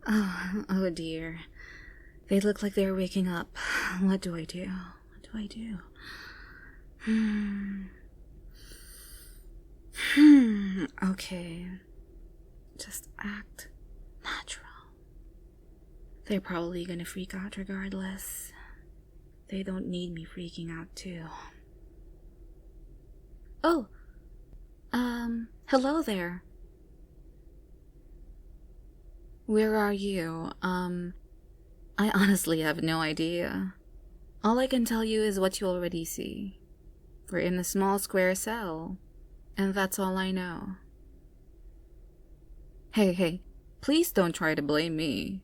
Oh dear. They look like they're waking up. What do I do? What do I do? Okay. Just act natural. They're probably gonna freak out regardless. They don't need me freaking out too. Oh, hello there. Where are you? I honestly have no idea. All I can tell you is what you already see. We're in a small square cell, and that's all I know. Hey, please don't try to blame me.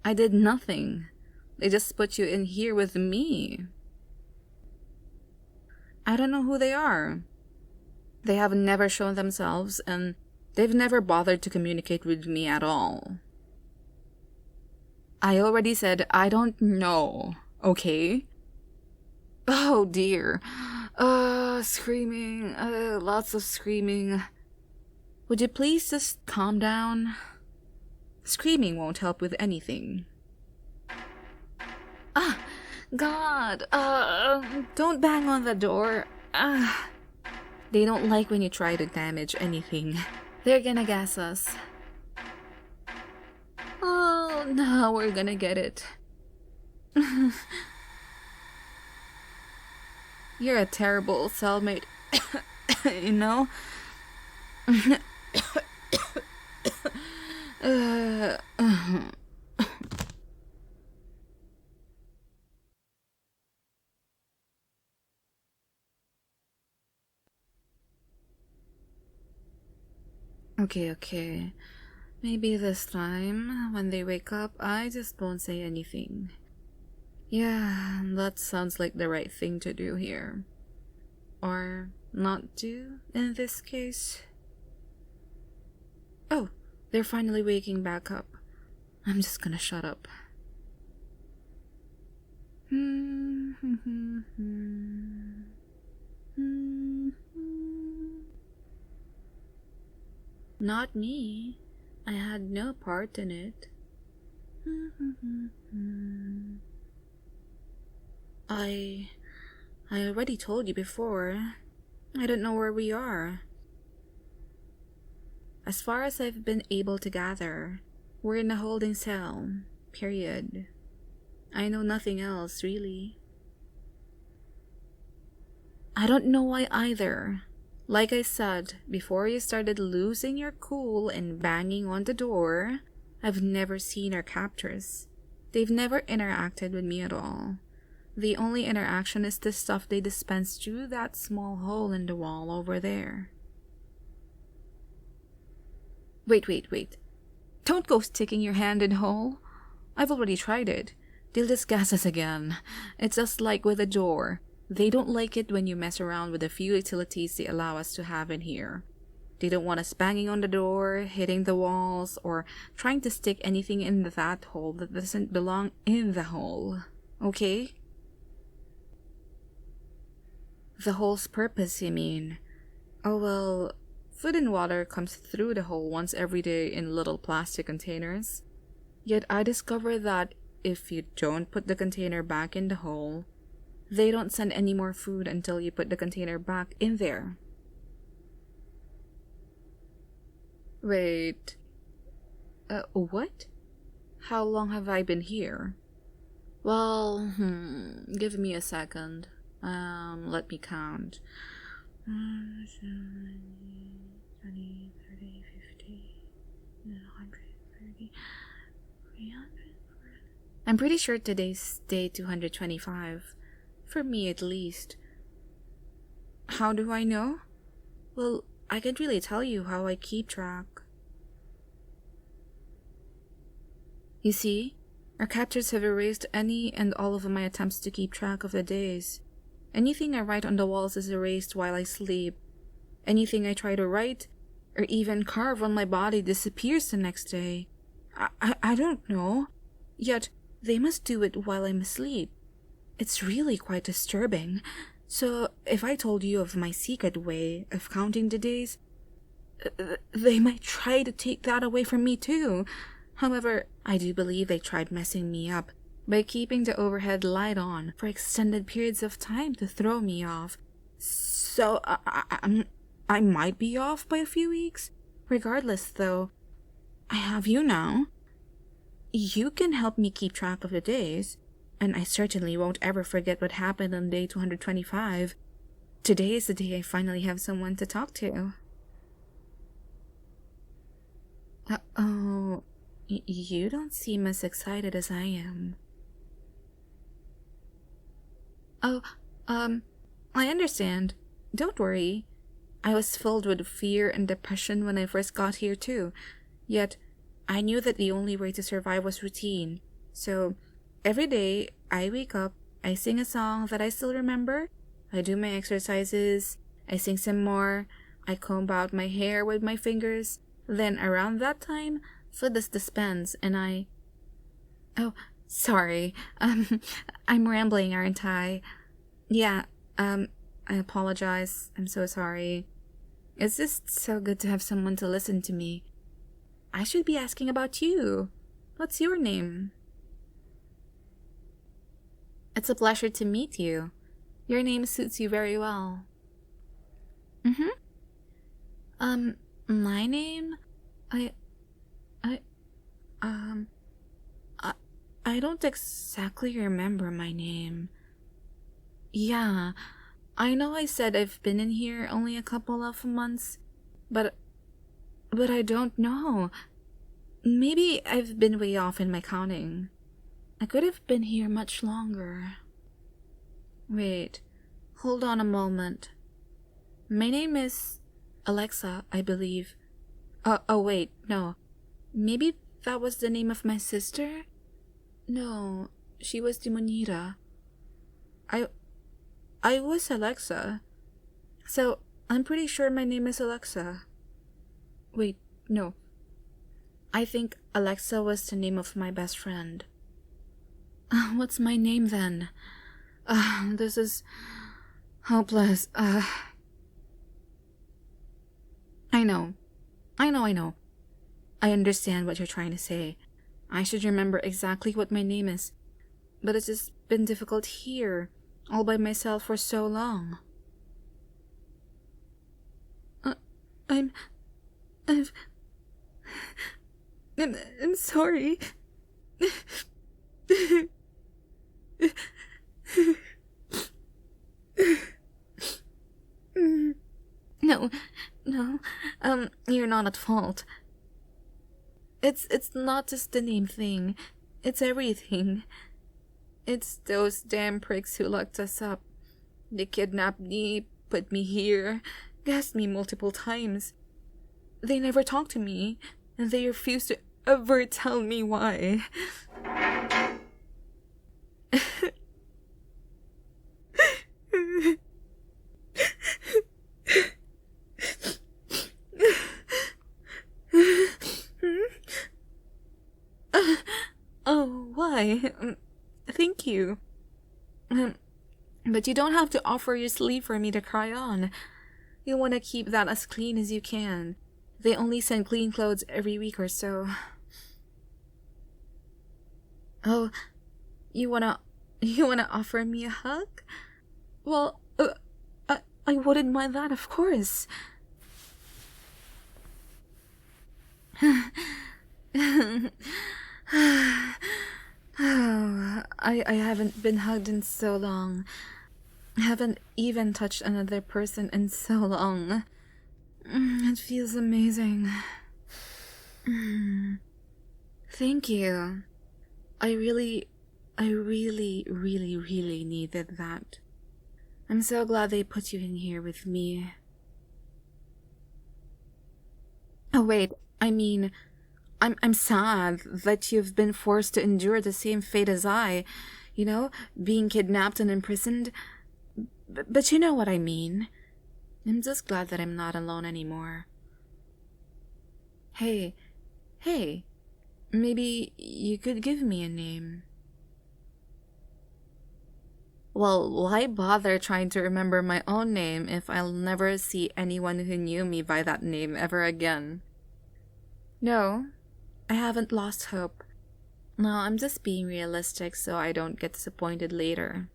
I did nothing. They just put you in here with me. I don't know who they are. They have never shown themselves, and they've never bothered to communicate with me at all. I already said I don't know, okay? Oh dear. Screaming. Lots of screaming. Would you please just calm down? Screaming won't help with anything. God. Don't bang on the door. They don't like when you try to damage anything. They're gonna gas us. Oh, now we're gonna get it. You're a terrible cellmate, you know? Okay. Maybe this time, when they wake up, I just won't say anything. Yeah, that sounds like the right thing to do here. Or not do, in this case. Oh, they're finally waking back up. I'm just gonna shut up. Not me. I had no part in it. I already told you before. I don't know where we are. As far as I've been able to gather, we're in a holding cell, period. I know nothing else, really. I don't know why either. Like I said, before you started losing your cool and banging on the door, I've never seen our captors. They've never interacted with me at all. The only interaction is the stuff they dispense through that small hole in the wall over there. Wait. Don't go sticking your hand in hole. I've already tried it. They'll just gas us again. It's just like with a door. They don't like it when you mess around with the few utilities they allow us to have in here. They don't want us banging on the door, hitting the walls, or trying to stick anything in that hole that doesn't belong in the hole. Okay? The hole's purpose, you mean? Oh well, food and water comes through the hole once every day in little plastic containers. Yet I discovered that if you don't put the container back in the hole, they don't send any more food until you put the container back in there. Wait. What? How long have I been here? Well, give me a second. Let me count. 20, 30, 50, 130, 300. I'm pretty sure today's day 225. For me, at least. How do I know? Well, I can't really tell you how I keep track. You see, our captors have erased any and all of my attempts to keep track of the days. Anything I write on the walls is erased while I sleep. Anything I try to write, or even carve on my body disappears the next day. I don't know. Yet, they must do it while I'm asleep. It's really quite disturbing. So, if I told you of my secret way of counting the days, they might try to take that away from me too. However, I do believe they tried messing me up by keeping the overhead light on for extended periods of time to throw me off. So, I might be off by a few weeks. Regardless, though, I have you now. You can help me keep track of the days, and I certainly won't ever forget what happened on day 225. Today is the day I finally have someone to talk to. Oh, you don't seem as excited as I am. Oh, I understand. Don't worry. I was filled with fear and depression when I first got here too. Yet, I knew that the only way to survive was routine. So, every day, I wake up, I sing a song that I still remember, I do my exercises, I sing some more, I comb out my hair with my fingers, then around that time, food is dispensed and I... Oh, sorry. I'm rambling, aren't I? Yeah, I apologize. I'm so sorry. It's just so good to have someone to listen to me. I should be asking about you. What's your name? It's a pleasure to meet you. Your name suits you very well. My name? I don't exactly remember my name. Yeah, I know I said I've been in here only a couple of months, but I don't know. Maybe I've been way off in my counting. I could have been here much longer. Wait, hold on a moment. My name is Alexa, I believe. Oh wait, no. Maybe that was the name of my sister? No, she was Demonira. I was Alexa. So, I'm pretty sure my name is Alexa. Wait, no. I think Alexa was the name of my best friend. What's my name then? This is hopeless. I know. I understand what you're trying to say. I should remember exactly what my name is. But it's just been difficult here, all by myself for so long. I'm sorry. No, you're not at fault. It's not just the name thing. It's everything. It's those damn pricks who locked us up. They kidnapped me, put me here, gassed me multiple times. They never talked to me, and they refused to ever tell me why. Oh, why? Thank you. But you don't have to offer your sleeve for me to cry on. You'll want to keep that as clean as you can. They only send clean clothes every week or so. Oh, you wanna offer me a hug? Well, I wouldn't mind that, of course. I haven't been hugged in so long. I haven't even touched another person in so long. It feels amazing. Thank you. I really needed that. I'm so glad they put you in here with me. Oh wait, I mean, I'm sad that you've been forced to endure the same fate as I, you know, being kidnapped and imprisoned. But you know what I mean. I'm just glad that I'm not alone anymore. Hey, maybe you could give me a name. Well, why bother trying to remember my own name if I'll never see anyone who knew me by that name ever again? No, I haven't lost hope. No, I'm just being realistic so I don't get disappointed later.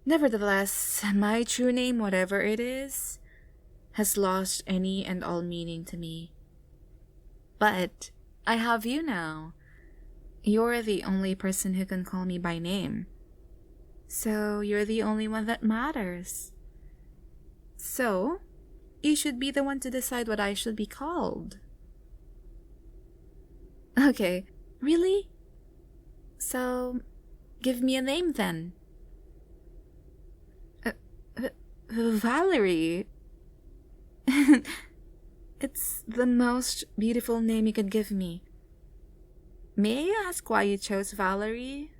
Nevertheless, my true name, whatever it is, has lost any and all meaning to me. But I have you now. You're the only person who can call me by name. So you're the only one that matters. So, you should be the one to decide what I should be called. Okay, really? So, give me a name then. Valerie. It's the most beautiful name you could give me. May I ask why you chose Valerie?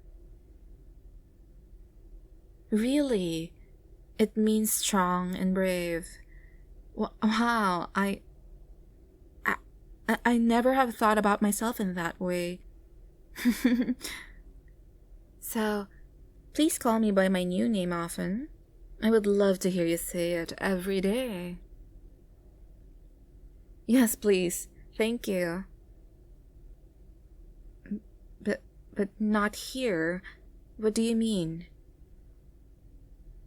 Really? It means strong and brave. Wow, I never have thought about myself in that way. So, please call me by my new name often. I would love to hear you say it every day. Yes, please. Thank you. But not here. What do you mean?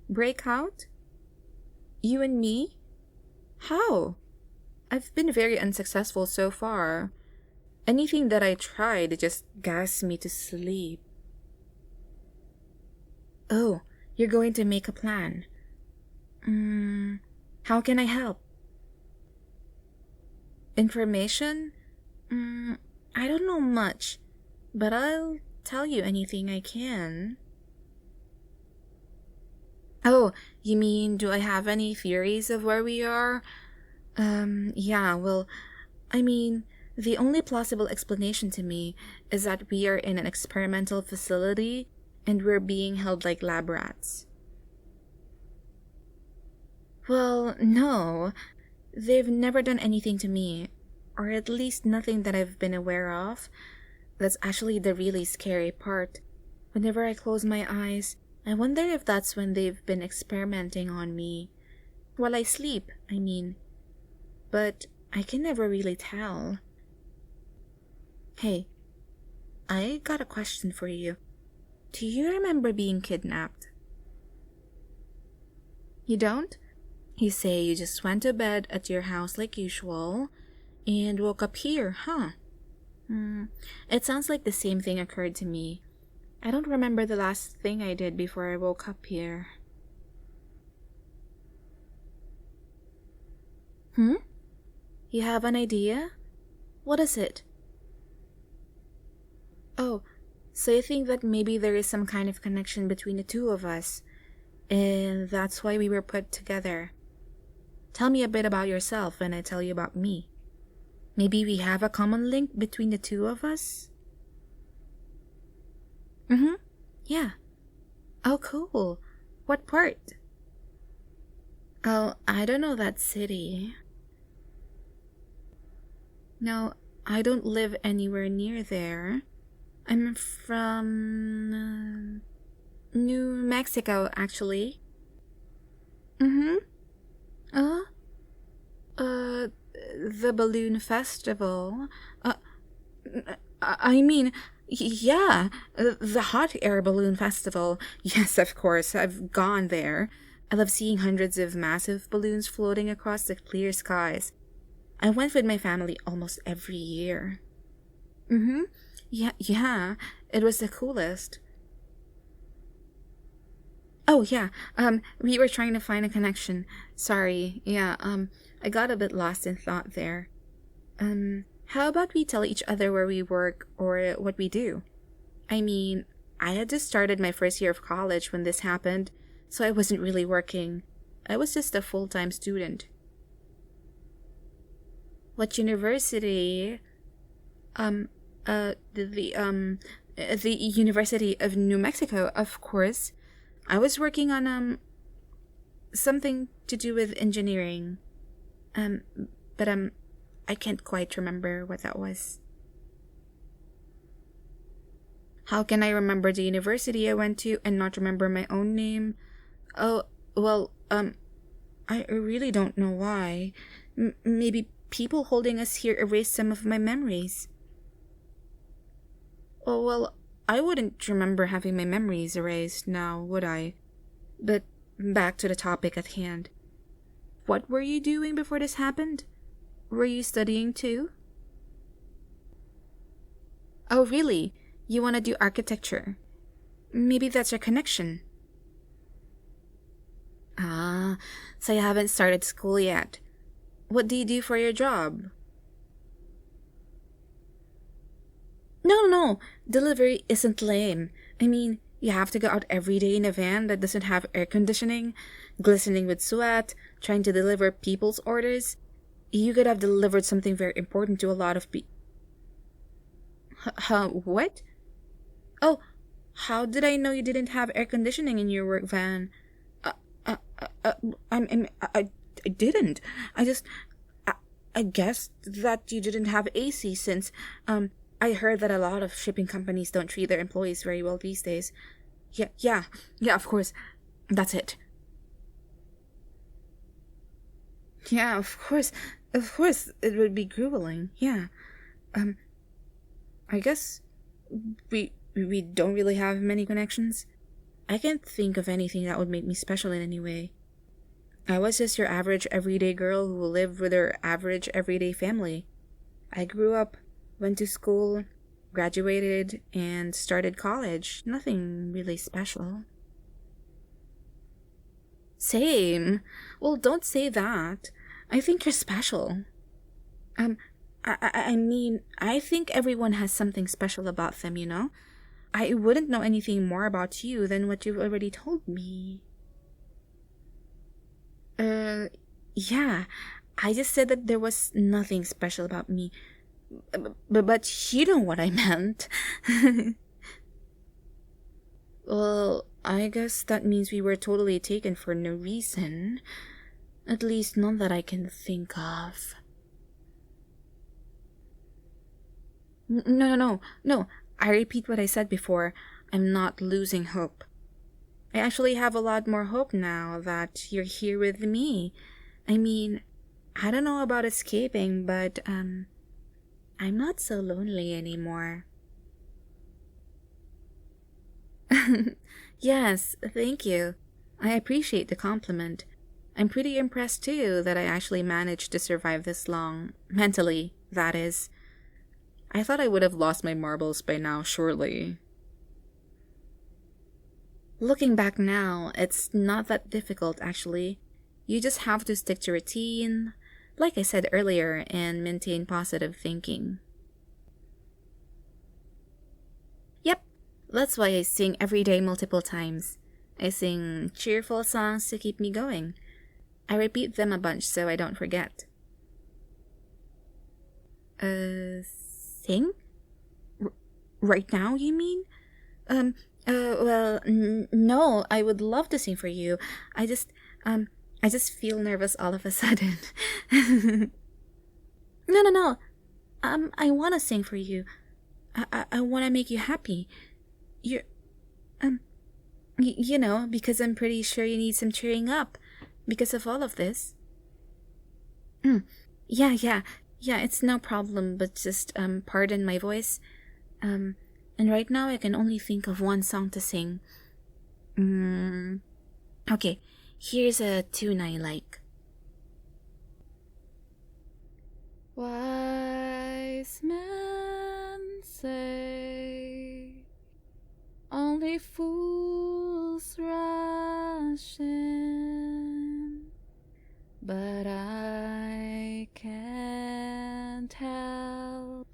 Breakout? You and me? How? I've been very unsuccessful so far. Anything that I tried just gassed me to sleep. Oh, you're going to make a plan. How can I help? Information? I don't know much, but I'll tell you anything I can. Oh, you mean, do I have any theories of where we are? Yeah, well, I mean, the only plausible explanation to me is that we are in an experimental facility and we're being held like lab rats. Well, no. They've never done anything to me, or at least nothing that I've been aware of. That's actually the really scary part. Whenever I close my eyes, I wonder if that's when they've been experimenting on me. While I sleep, I mean. But I can never really tell. Hey, I got a question for you. Do you remember being kidnapped? You don't? You say you just went to bed at your house like usual and woke up here, huh? It sounds like the same thing occurred to me. I don't remember the last thing I did before I woke up here. You have an idea? What is it? Oh, so you think that maybe there is some kind of connection between the two of us, and that's why we were put together. Tell me a bit about yourself and I tell you about me. Maybe we have a common link between the two of us? Yeah. Oh, cool. What part? Oh, I don't know that city. No, I don't live anywhere near there. I'm from New Mexico, actually. The balloon festival. I mean, yeah, the hot air balloon festival. Yes, of course, I've gone there. I love seeing hundreds of massive balloons floating across the clear skies. I went with my family almost every year. Yeah, it was the coolest. Oh, yeah, we were trying to find a connection. Sorry, yeah, I got a bit lost in thought there. How about we tell each other where we work or what we do? I mean, I had just started my first year of college when this happened, so I wasn't really working. I was just a full-time student. What university? The University of New Mexico, of course. I was working on, something to do with engineering. But I can't quite remember what that was. How can I remember the university I went to and not remember my own name? Oh, well, I really don't know why. Maybe people holding us here erased some of my memories. Oh, well, I wouldn't remember having my memories erased now, would I? But back to the topic at hand. What were you doing before this happened? Were you studying too? Oh, really? You want to do architecture? Maybe that's your connection. Ah, so you haven't started school yet. What do you do for your job? No. Delivery isn't lame. I mean, you have to go out every day in a van that doesn't have air conditioning, glistening with sweat, trying to deliver people's orders. You could have delivered something very important to a lot of people. What? Oh, how did I know you didn't have air conditioning in your work van? Uh, uh, uh, I didn't. I just, I guessed that you didn't have AC since, I heard that a lot of shipping companies don't treat their employees very well these days. Yeah, of course. That's it. Yeah, of course. Of course, it would be grueling. Yeah. Um, I guess we don't really have many connections. I can't think of anything that would make me special in any way. I was just your average everyday girl who lived with her average everyday family. I grew up, went to school, graduated, and started college. Nothing really special. Same. Well, don't say that. I think you're special. Um, I mean, I think everyone has something special about them, you know? I wouldn't know anything more about you than what you've already told me. Uh, yeah. I just said that there was nothing special about me. But you know what I meant. Well, I guess that means we were totally taken for no reason. At least none that I can think of. No. I repeat what I said before. I'm not losing hope. I actually have a lot more hope now that you're here with me. I mean, I don't know about escaping, but, I'm not so lonely anymore. Yes, thank you. I appreciate the compliment. I'm pretty impressed too that I actually managed to survive this long. Mentally, that is. I thought I would have lost my marbles by now, surely. Looking back now, it's not that difficult actually. You just have to stick to routine, like I said earlier, and maintain positive thinking. Yep, that's why I sing every day multiple times. I sing cheerful songs to keep me going. I repeat them a bunch so I don't forget. Sing? Right now, you mean? No, I would love to sing for you. I just feel nervous all of a sudden. No. I want to sing for you. I want to make you happy. You're, you know, because I'm pretty sure you need some cheering up because of all of this. Yeah, it's no problem, but just, pardon my voice. And right now I can only think of one song to sing. Okay, here's a tune I like. Wise men say only fools rush in, but I can't help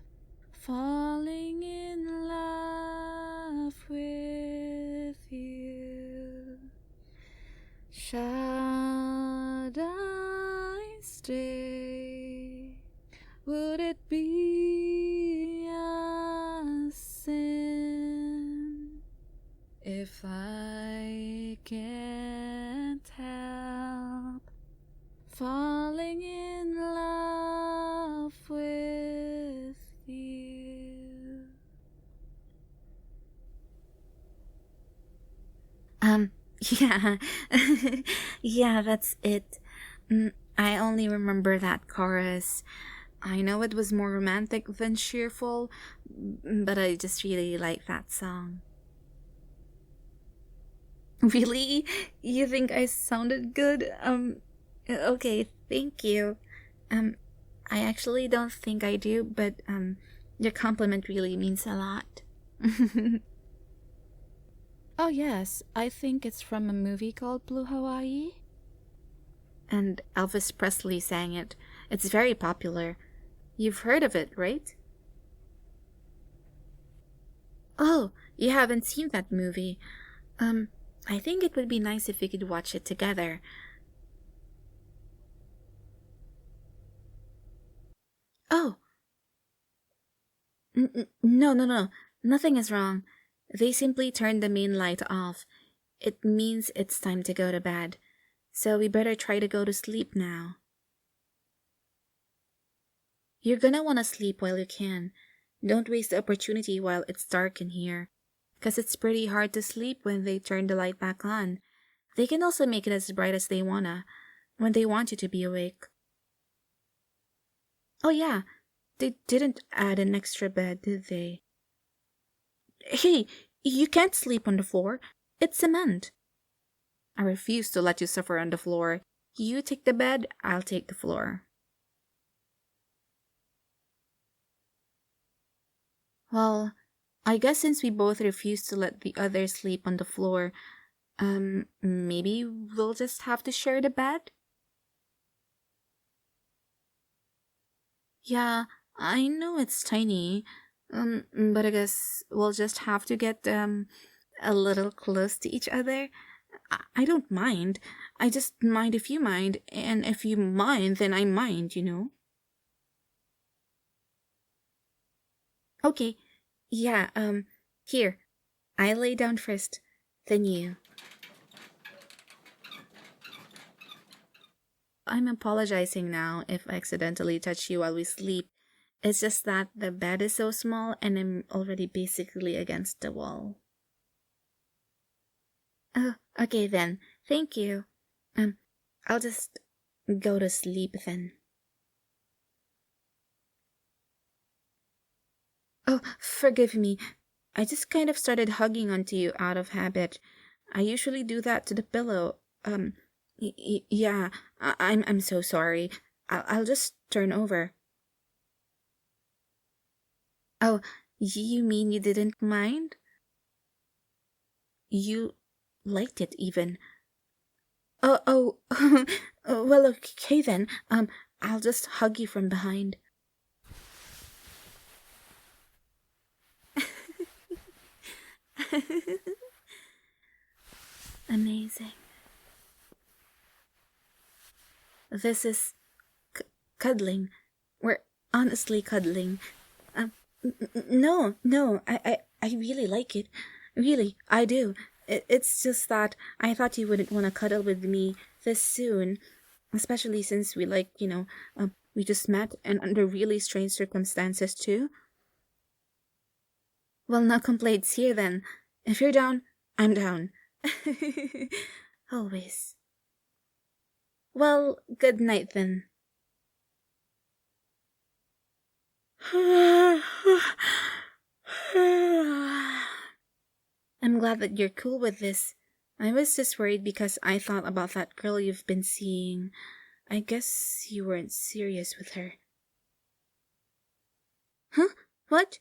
falling in love with you. Should I stay? Would it be a sin if I can't help falling in love with you? Yeah. Yeah, that's it. I only remember that chorus. I know it was more romantic than cheerful, but I just really like that song. Really? You think I sounded good? Okay, thank you. Um, I actually don't think I do, but, your compliment really means a lot. Oh, yes, I think it's from a movie called Blue Hawaii. And Elvis Presley sang it. It's very popular. You've heard of it, right? Oh, you haven't seen that movie. Um, I think it would be nice if we could watch it together. Oh, no, no, no. Nothing is wrong. They simply turned the main light off. It means it's time to go to bed. So we better try to go to sleep now. You're gonna wanna sleep while you can. Don't waste the opportunity while it's dark in here. 'Cause it's pretty hard to sleep when they turn the light back on. They can also make it as bright as they wanna, when they want you to be awake. Oh yeah, they didn't add an extra bed, did they? Hey, you can't sleep on the floor. It's cement. I refuse to let you suffer on the floor. You take the bed, I'll take the floor. Well, I guess since we both refuse to let the other sleep on the floor, maybe we'll just have to share the bed? Yeah, I know it's tiny, but I guess we'll just have to get, a little close to each other. I don't mind. I just mind if you mind, and if you mind, then I mind. Okay, yeah, here. I lay down first, then you. I'm apologizing now if I accidentally touch you while we sleep. It's just that the bed is so small and I'm already basically against the wall. Oh, okay then. Thank you. Um, I'll just go to sleep then. Oh, forgive me. I just kind of started hugging onto you out of habit. I usually do that to the pillow. Yeah, I'm so sorry. I'll just turn over. Oh, you mean you didn't mind? You liked it even. Oh, well, okay then. I'll just hug you from behind. Amazing. This is cuddling. We're honestly cuddling. No, I really like it. Really, I do. It's just that I thought you wouldn't want to cuddle with me this soon, especially since we just met and under really strange circumstances too. Well, no complaints here then. If you're down, I'm down. Always. Well, good night then. I'm glad that you're cool with this. I was just worried because I thought about that girl you've been seeing. I guess you weren't serious with her. Huh? What?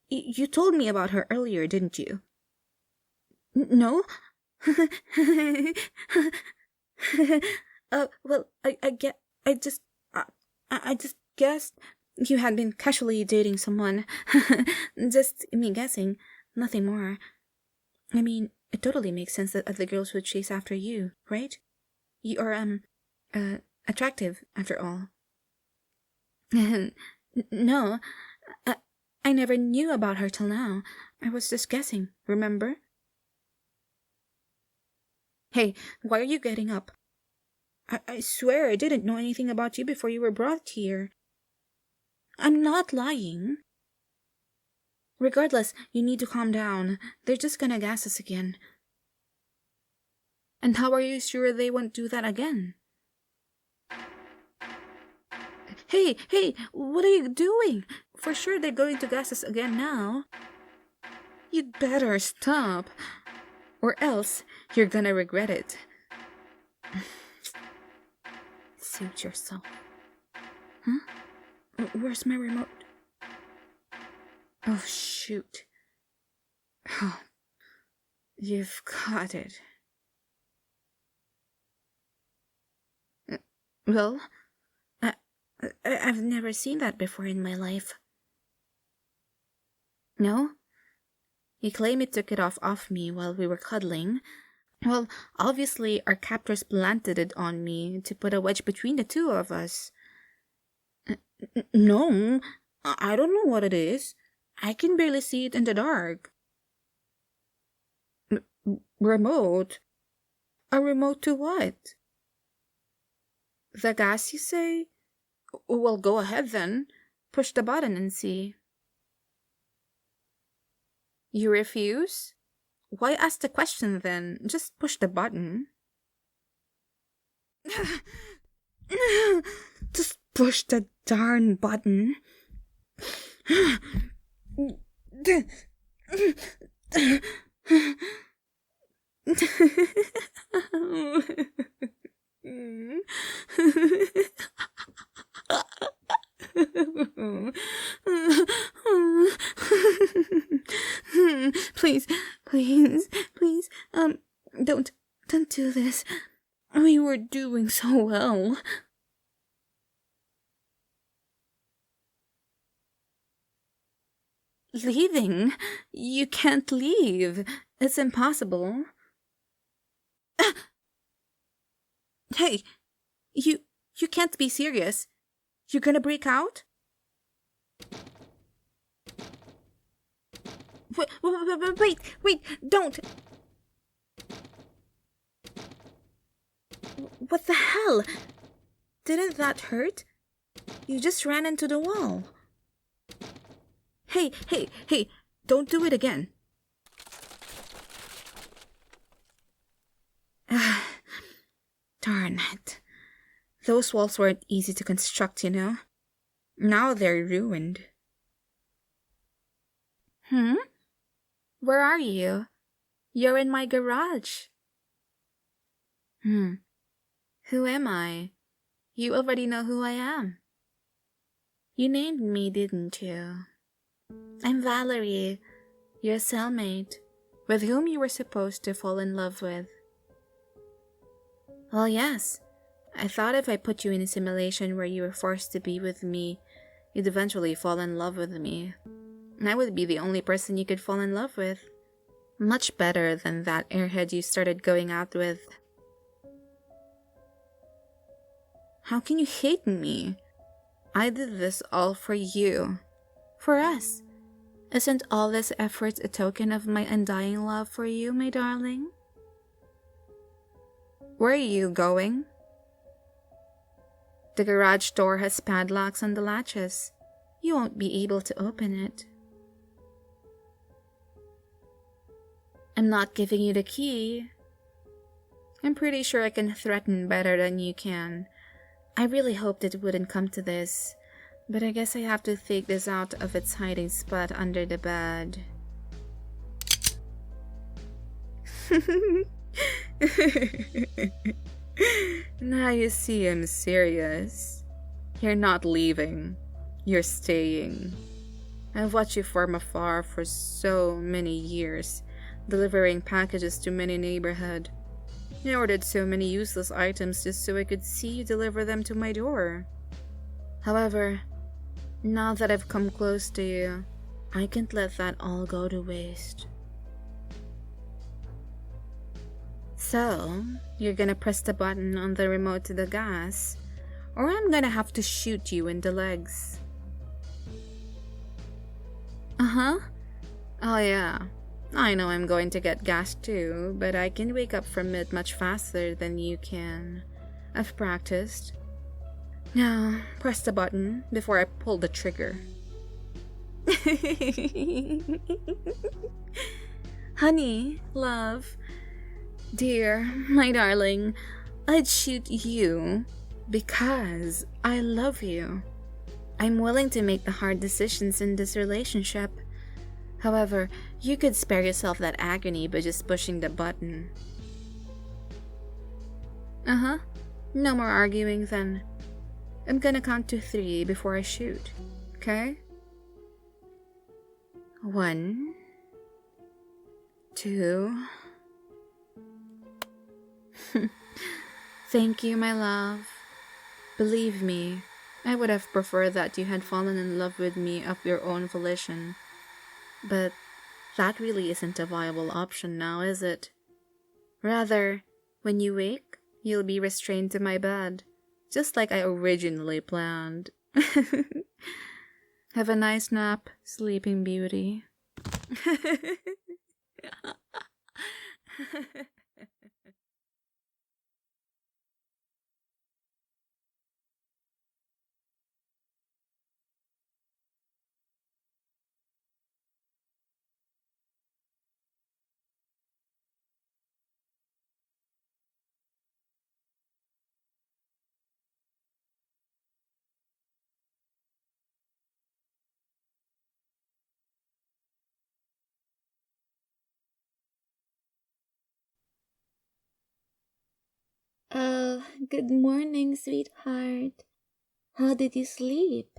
You told me about her earlier, didn't you? No? Well, I just, I just guessed you had been casually dating someone. Just me guessing, nothing more. I mean, it totally makes sense that other girls would chase after you, right? You are, attractive, after all. No, I, I never knew about her till now. I was just guessing, remember? Hey, why are you getting up? I swear I didn't know anything about you before you were brought here. I'm not lying. Regardless, you need to calm down. They're just gonna gas us again. And how are you sure they won't do that again? Hey, what are you doing? For sure they're going to gas us again now. You'd better stop, or else you're gonna regret it. Suit yourself. Huh? Where's my remote? Oh, shoot. Oh, you've got it. Well, I've never seen that before in my life. No? You claim you took it off me while we were cuddling. Well, obviously our captors planted it on me to put a wedge between the two of us. No, I don't know what it is. I can barely see it in the dark. Remote? A remote to what? The gas, you say? Well, go ahead then. Push the button and see. You refuse? Why ask the question then? Just push the button. Just push the darn button. Please, don't do this. We were doing so well. Leaving? You can't leave. It's impossible. Hey, you can't be serious. You're gonna break out? Wait, don't! What the hell? Didn't that hurt? You just ran into the wall. Hey, don't do it again. Darn it. Those walls weren't easy to construct, you know. Now they're ruined. Where are you? You're in my garage. Who am I? You already know who I am. You named me, didn't you? I'm Valerie, your cellmate, with whom you were supposed to fall in love with. Well, yes. I thought if I put you in a simulation where you were forced to be with me, you'd eventually fall in love with me. And I would be the only person you could fall in love with. Much better than that airhead you started going out with. How can you hate me? I did this all for you. For us. Isn't all this effort a token of my undying love for you, my darling? Where are you going? The garage door has padlocks on the latches. You won't be able to open it. I'm not giving you the key. I'm pretty sure I can threaten better than you can. I really hoped it wouldn't come to this, but I guess I have to take this out of its hiding spot under the bed. Now you see I'm serious. You're not leaving. You're staying. I've watched you from afar for so many years, delivering packages to many neighborhood. I ordered so many useless items just so I could see you deliver them to my door. However, now that I've come close to you, I can't let that all go to waste. So, you're gonna press the button on the remote to the gas, or I'm gonna have to shoot you in the legs. Oh yeah, I know I'm going to get gassed too, but I can wake up from it much faster than you can. I've practiced. Now, press the button before I pull the trigger. Honey, love, dear, my darling, I'd shoot you because I love you. I'm willing to make the hard decisions in this relationship. However, you could spare yourself that agony by just pushing the button. Uh-huh. No more arguing then. I'm gonna count to 3 before I shoot. Okay? 1, 2. Thank you, my love. Believe me, I would have preferred that you had fallen in love with me of your own volition. But that really isn't a viable option now, is it? Rather, when you wake, you'll be restrained to my bed, just like I originally planned. Have a nice nap, Sleeping Beauty. Oh, good morning, sweetheart. How did you sleep?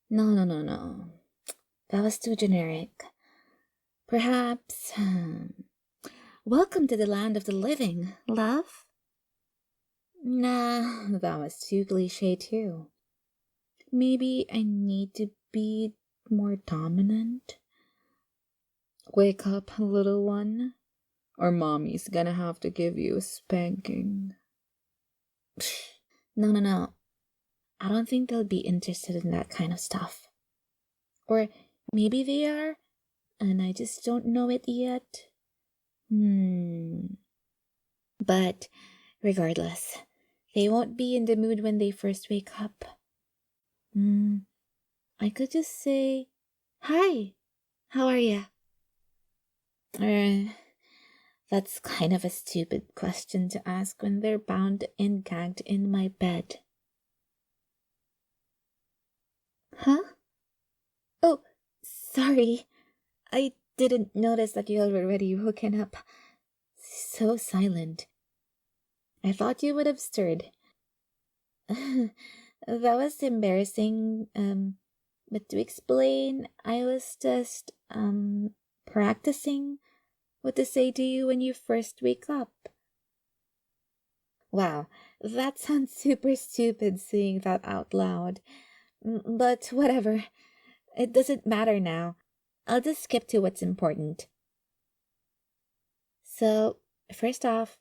No. That was too generic. Perhaps. Welcome to the land of the living, love? Nah, that was too cliche, too. Maybe I need to be more dominant? Wake up, little one, or mommy's gonna have to give you a spanking. No. I don't think they'll be interested in that kind of stuff. Or maybe they are, and I just don't know it yet. But regardless, they won't be in the mood when they first wake up. I could just say, "Hi, how are ya?" That's kind of a stupid question to ask when they're bound and gagged in my bed. Huh? Oh, sorry. I didn't notice that you were already woken up. So silent. I thought you would have stirred. That was embarrassing. But to explain, I was just, practicing what to say to you when you first wake up. Wow, that sounds super stupid saying that out loud. But whatever. It doesn't matter now. I'll just skip to what's important. So, first off,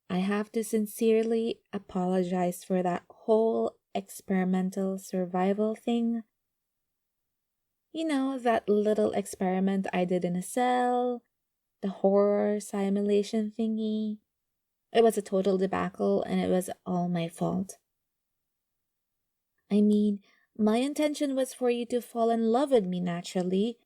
I have to sincerely apologize for that whole experimental survival thing. You know, that little experiment I did in a cell, the horror simulation thingy. It was a total debacle and it was all my fault. I mean, my intention was for you to fall in love with me naturally,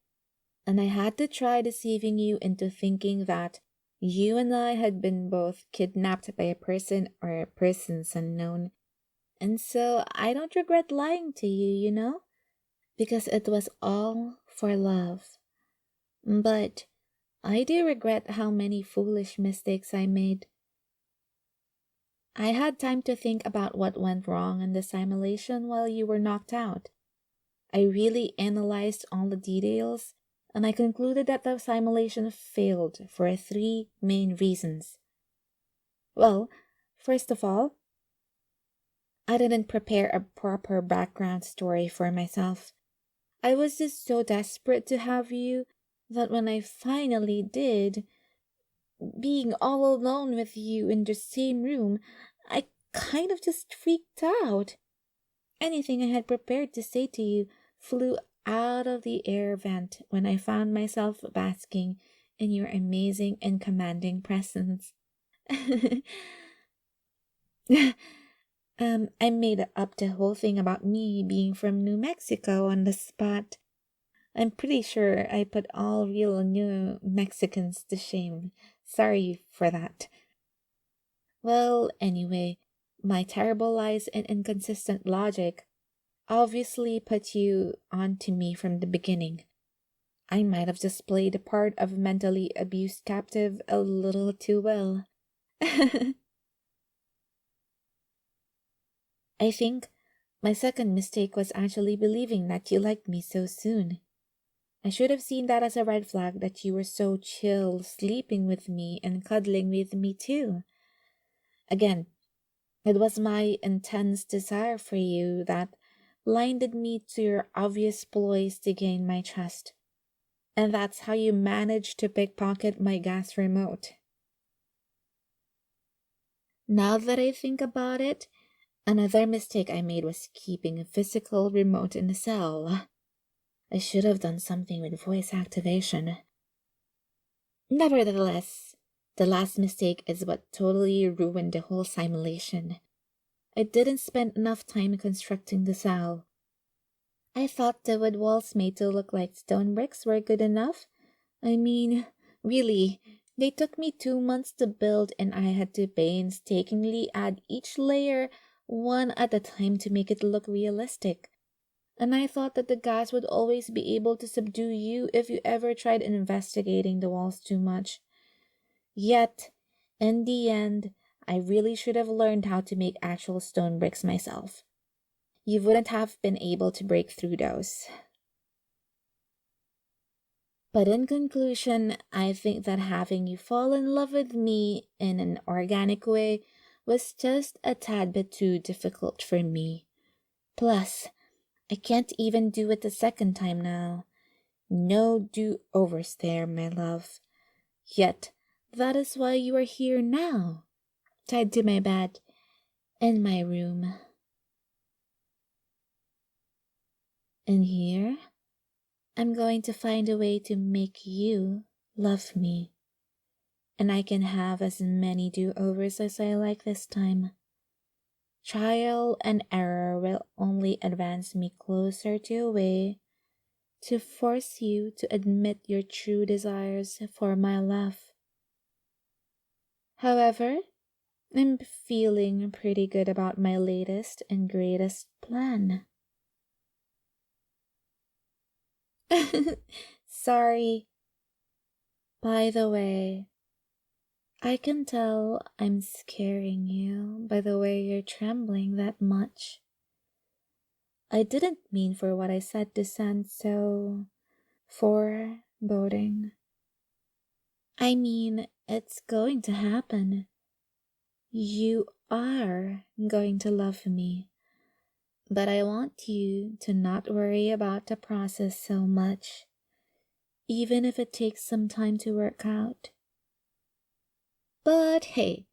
and I had to try deceiving you into thinking that you and I had been both kidnapped by a person or persons unknown. And so I don't regret lying to you, you know? Because it was all for love. But I do regret how many foolish mistakes I made. I had time to think about what went wrong in the simulation while you were knocked out. I really analyzed all the details, and I concluded that the simulation failed for 3 main reasons. Well, first of all, I didn't prepare a proper background story for myself. I was just so desperate to have you that when I finally did, being all alone with you in the same room, I kind of just freaked out. Anything I had prepared to say to you flew out of the air vent when I found myself basking in your amazing and commanding presence. I made up the whole thing about me being from New Mexico on the spot. I'm pretty sure I put all real New Mexicans to shame. Sorry for that. Well, anyway, my terrible lies and inconsistent logic obviously put you onto me from the beginning. I might have just played the part of mentally abused captive a little too well. I think my second mistake was actually believing that you liked me so soon. I should have seen that as a red flag that you were so chill sleeping with me and cuddling with me too. Again, it was my intense desire for you that blinded me to your obvious ploys to gain my trust. And that's how you managed to pickpocket my gas remote. Now that I think about it, another mistake I made was keeping a physical remote in the cell. I should have done something with voice activation. Nevertheless, the last mistake is what totally ruined the whole simulation. I didn't spend enough time constructing the cell. I thought the wood walls made to look like stone bricks were good enough. I mean, really, they took me 2 months to build, and I had to painstakingly add each layer one at a time to make it look realistic. And I thought that the gas would always be able to subdue you if you ever tried investigating the walls too much. Yet, in the end, I really should have learned how to make actual stone bricks myself. You wouldn't have been able to break through those. But in conclusion, I think that having you fall in love with me in an organic way was just a tad bit too difficult for me. Plus, I can't even do it the second time now. No do-overs there, my love. Yet, that is why you are here now, tied to my bed, in my room. And here, I'm going to find a way to make you love me. And I can have as many do-overs as I like this time. Trial and error will only advance me closer to a way to force you to admit your true desires for my love. However, I'm feeling pretty good about my latest and greatest plan. Sorry. By the way, I can tell I'm scaring you by the way you're trembling that much. I didn't mean for what I said to sound so foreboding. I mean, it's going to happen. You are going to love me. But I want you to not worry about the process so much, even if it takes some time to work out. But hey,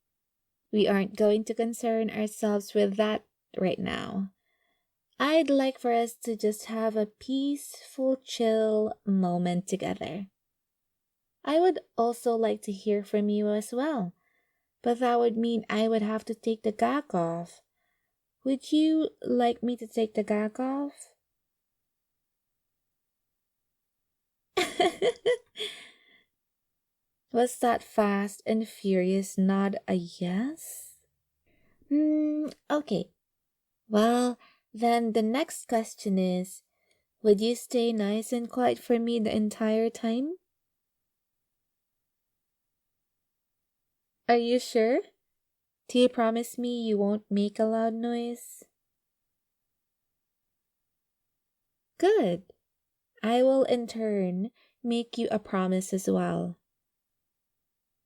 we aren't going to concern ourselves with that right now. I'd like for us to just have a peaceful, chill moment together. I would also like to hear from you as well, but that would mean I would have to take the gag off. Would you like me to take the gag off? Was that fast and furious nod a yes? Okay. Well, then the next question is, would you stay nice and quiet for me the entire time? Are you sure? Do you promise me you won't make a loud noise? Good. I will in turn make you a promise as well.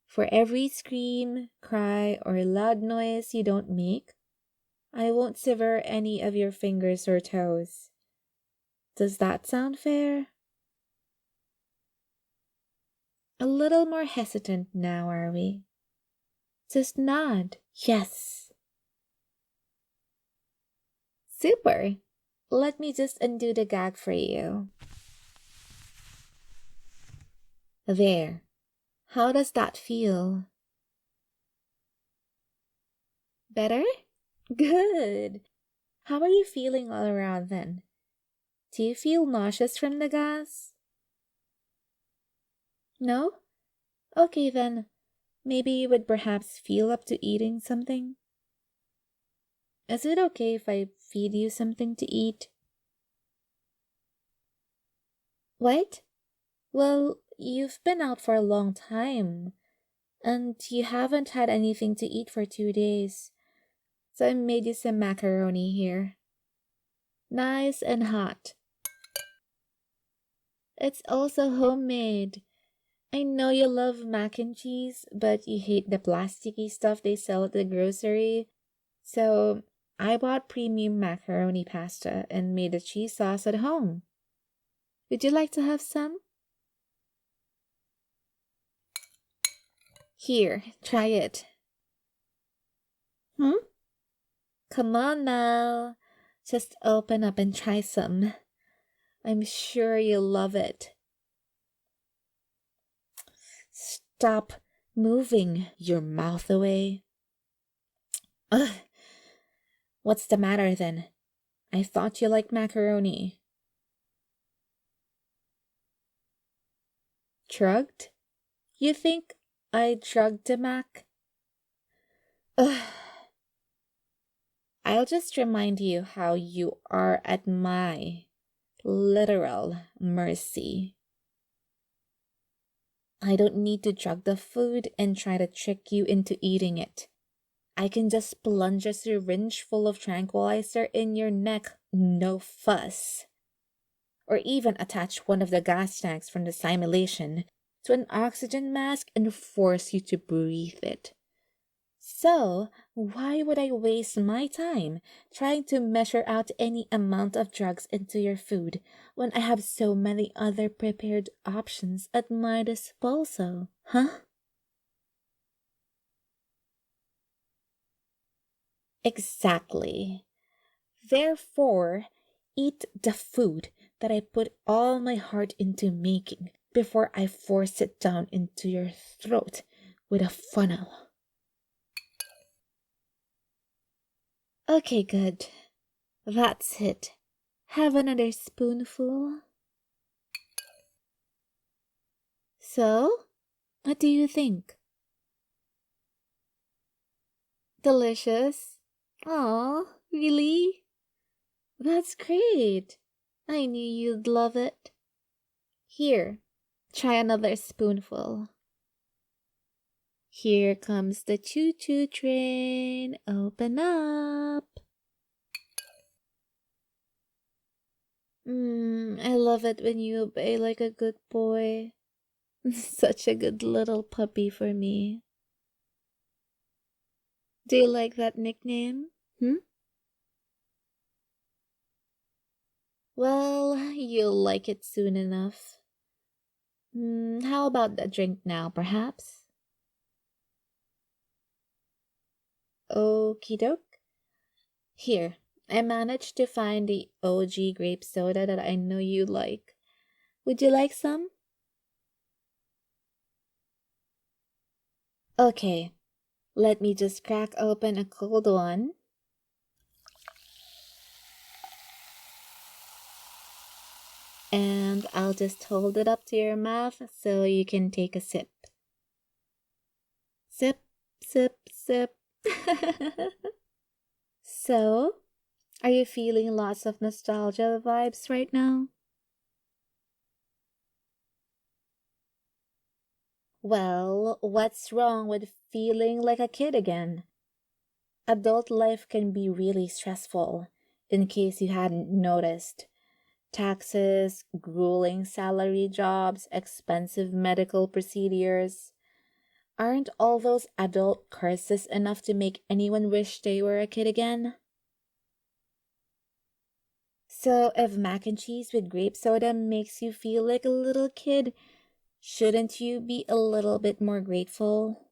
For every scream, cry, or loud noise you don't make, I won't sever any of your fingers or toes. Does that sound fair? A little more hesitant now, are we? Just nod. Yes. Super. Let me just undo the gag for you. There. How does that feel? Better? Good. How are you feeling all around then? Do you feel nauseous from the gas? No? Okay then. Maybe you would perhaps feel up to eating something? Is it okay if I feed you something to eat? What? Well, you've been out for a long time, and you haven't had anything to eat for 2 days. So I made you some macaroni here. Nice and hot. It's also homemade. I know you love mac and cheese, but you hate the plasticky stuff they sell at the grocery. So I bought premium macaroni pasta and made a cheese sauce at home. Would you like to have some? Here, try it. Hmm? Come on now. Just open up and try some. I'm sure you'll love it. Stop moving your mouth away. Ugh. What's the matter then? I thought you liked macaroni. Drugged? You think I drugged the mac? Ugh. I'll just remind you how you are at my literal mercy. I don't need to drug the food and try to trick you into eating it. I can just plunge a syringe full of tranquilizer in your neck, no fuss. Or even attach one of the gas tanks from the simulation to an oxygen mask and force you to breathe it. So, why would I waste my time trying to measure out any amount of drugs into your food when I have so many other prepared options at my disposal? Huh? Exactly. Therefore, eat the food that I put all my heart into making before I force it down into your throat with a funnel. Okay, good. That's it. Have another spoonful. So, what do you think? Delicious? Aw, really? That's great. I knew you'd love it. Here, try another spoonful. Here comes the choo-choo train. Open up. I love it when you obey like a good boy. Such a good little puppy for me. Do you like that nickname? Well, you'll like it soon enough. How about the drink now, perhaps? Okie doke. Here, I managed to find the OG grape soda that I know you like. Would you like some? Okay, let me just crack open a cold one. And I'll just hold it up to your mouth so you can take a sip. Sip, sip, sip. So, are you feeling lots of nostalgia vibes right now? Well, what's wrong with feeling like a kid again? Adult life can be really stressful, in case you hadn't noticed. Taxes, grueling salary jobs, expensive medical procedures. Aren't all those adult curses enough to make anyone wish they were a kid again? So, if mac and cheese with grape soda makes you feel like a little kid, shouldn't you be a little bit more grateful?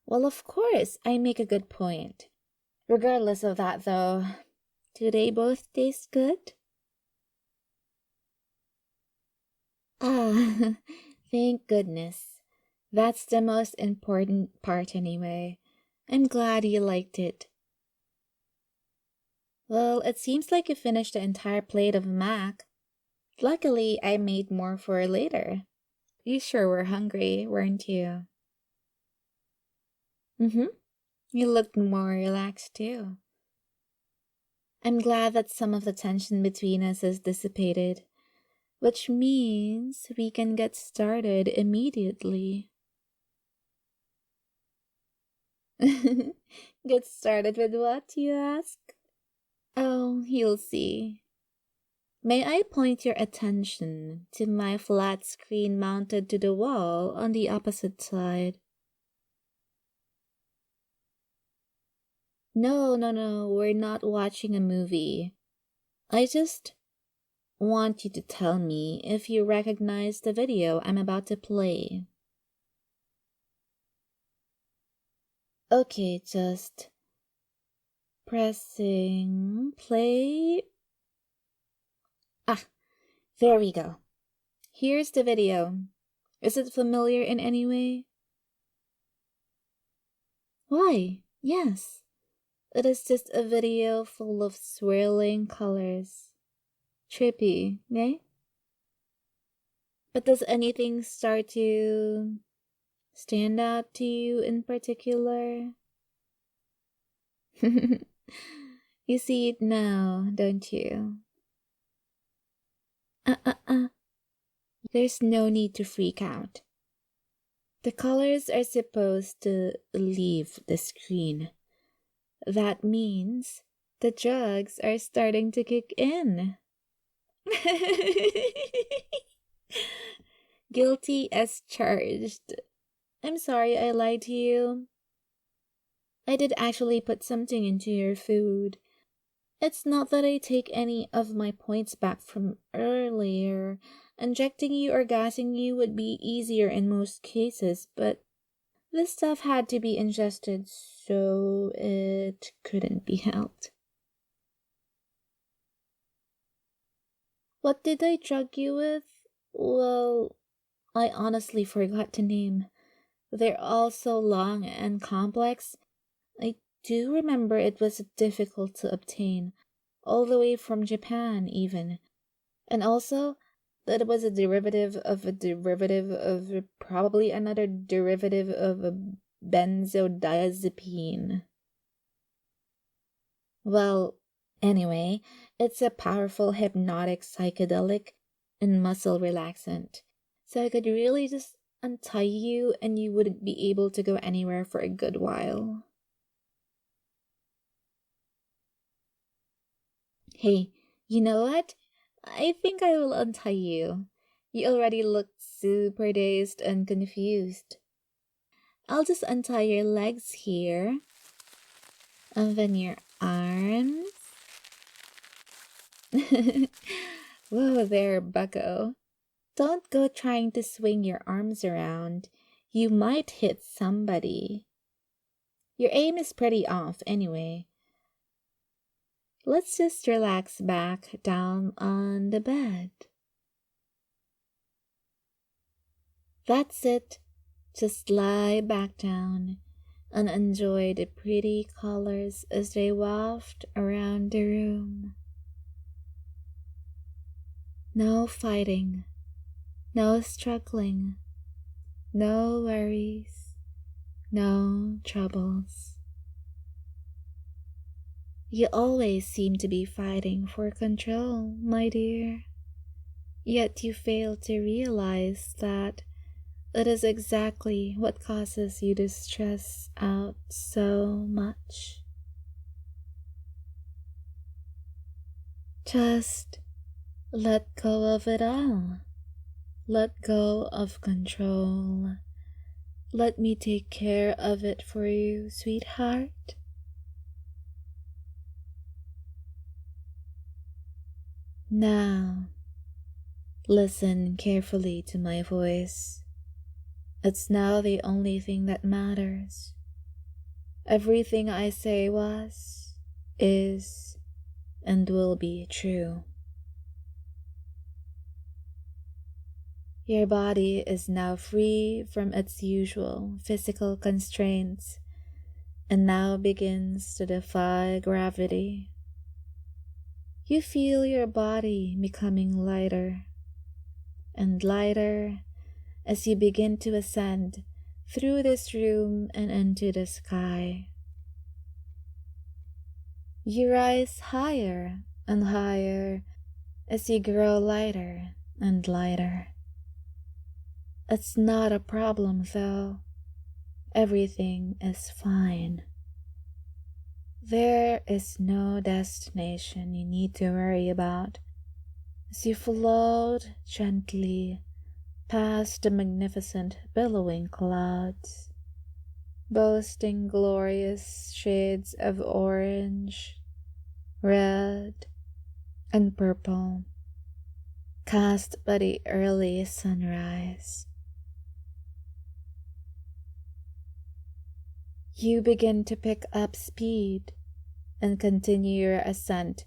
Well, of course, I make a good point. Regardless of that, though, do they both taste good? Ah, thank goodness. That's the most important part, anyway. I'm glad you liked it. Well, it seems like you finished the entire plate of mac. Luckily, I made more for later. You sure were hungry, weren't you? Mm-hmm. You looked more relaxed too. I'm glad that some of the tension between us has dissipated, which means we can get started immediately. Get started with what, you ask? Oh, you'll see. May I point your attention to my flat screen mounted to the wall on the opposite side? No, we're not watching a movie. I just want you to tell me if you recognize the video I'm about to play. Okay, just pressing play. Ah, there we go. Here's the video. Is it familiar in any way? Why, yes. It is just a video full of swirling colors. Trippy, eh? But does anything start to stand out to you in particular? You see it now, don't you? Uh. There's no need to freak out. The colors are supposed to leave the screen. That means the drugs are starting to kick in. Guilty as charged. I'm sorry I lied to you. I did actually put something into your food. It's not that I take any of my points back from earlier. Injecting you or gassing you would be easier in most cases, but this stuff had to be ingested, so it couldn't be helped. What did I drug you with? Well, I honestly forgot to name. They're all so long and complex. I do remember it was difficult to obtain, all the way from Japan, even. And also, that it was a derivative of a derivative of probably another derivative of a benzodiazepine. Well, anyway, it's a powerful hypnotic psychedelic and muscle relaxant. So I could really just untie you and you wouldn't be able to go anywhere for a good while. Hey, you know what? I think I will untie you. You already look super dazed and confused. I'll just untie your legs here. And then your arms. Whoa there, bucko. Don't go trying to swing your arms around. You might hit somebody. Your aim is pretty off anyway. Let's just relax back down on the bed. That's it. Just lie back down and enjoy the pretty colors as they waft around the room. No fighting, no struggling, no worries, no troubles. You always seem to be fighting for control, my dear. Yet you fail to realize that it is exactly what causes you to stress out so much. Just let go of it all. Let go of control. Let me take care of it for you, sweetheart. Now, listen carefully to my voice. It's now the only thing that matters. Everything I say was, is, and will be true. Your body is now free from its usual physical constraints and now begins to defy gravity. You feel your body becoming lighter and lighter as you begin to ascend through this room and into the sky. You rise higher and higher as you grow lighter and lighter. It's not a problem though. Everything is fine. There is no destination you need to worry about as you float gently past the magnificent billowing clouds, boasting glorious shades of orange, red, and purple, cast by the early sunrise. You begin to pick up speed and continue your ascent,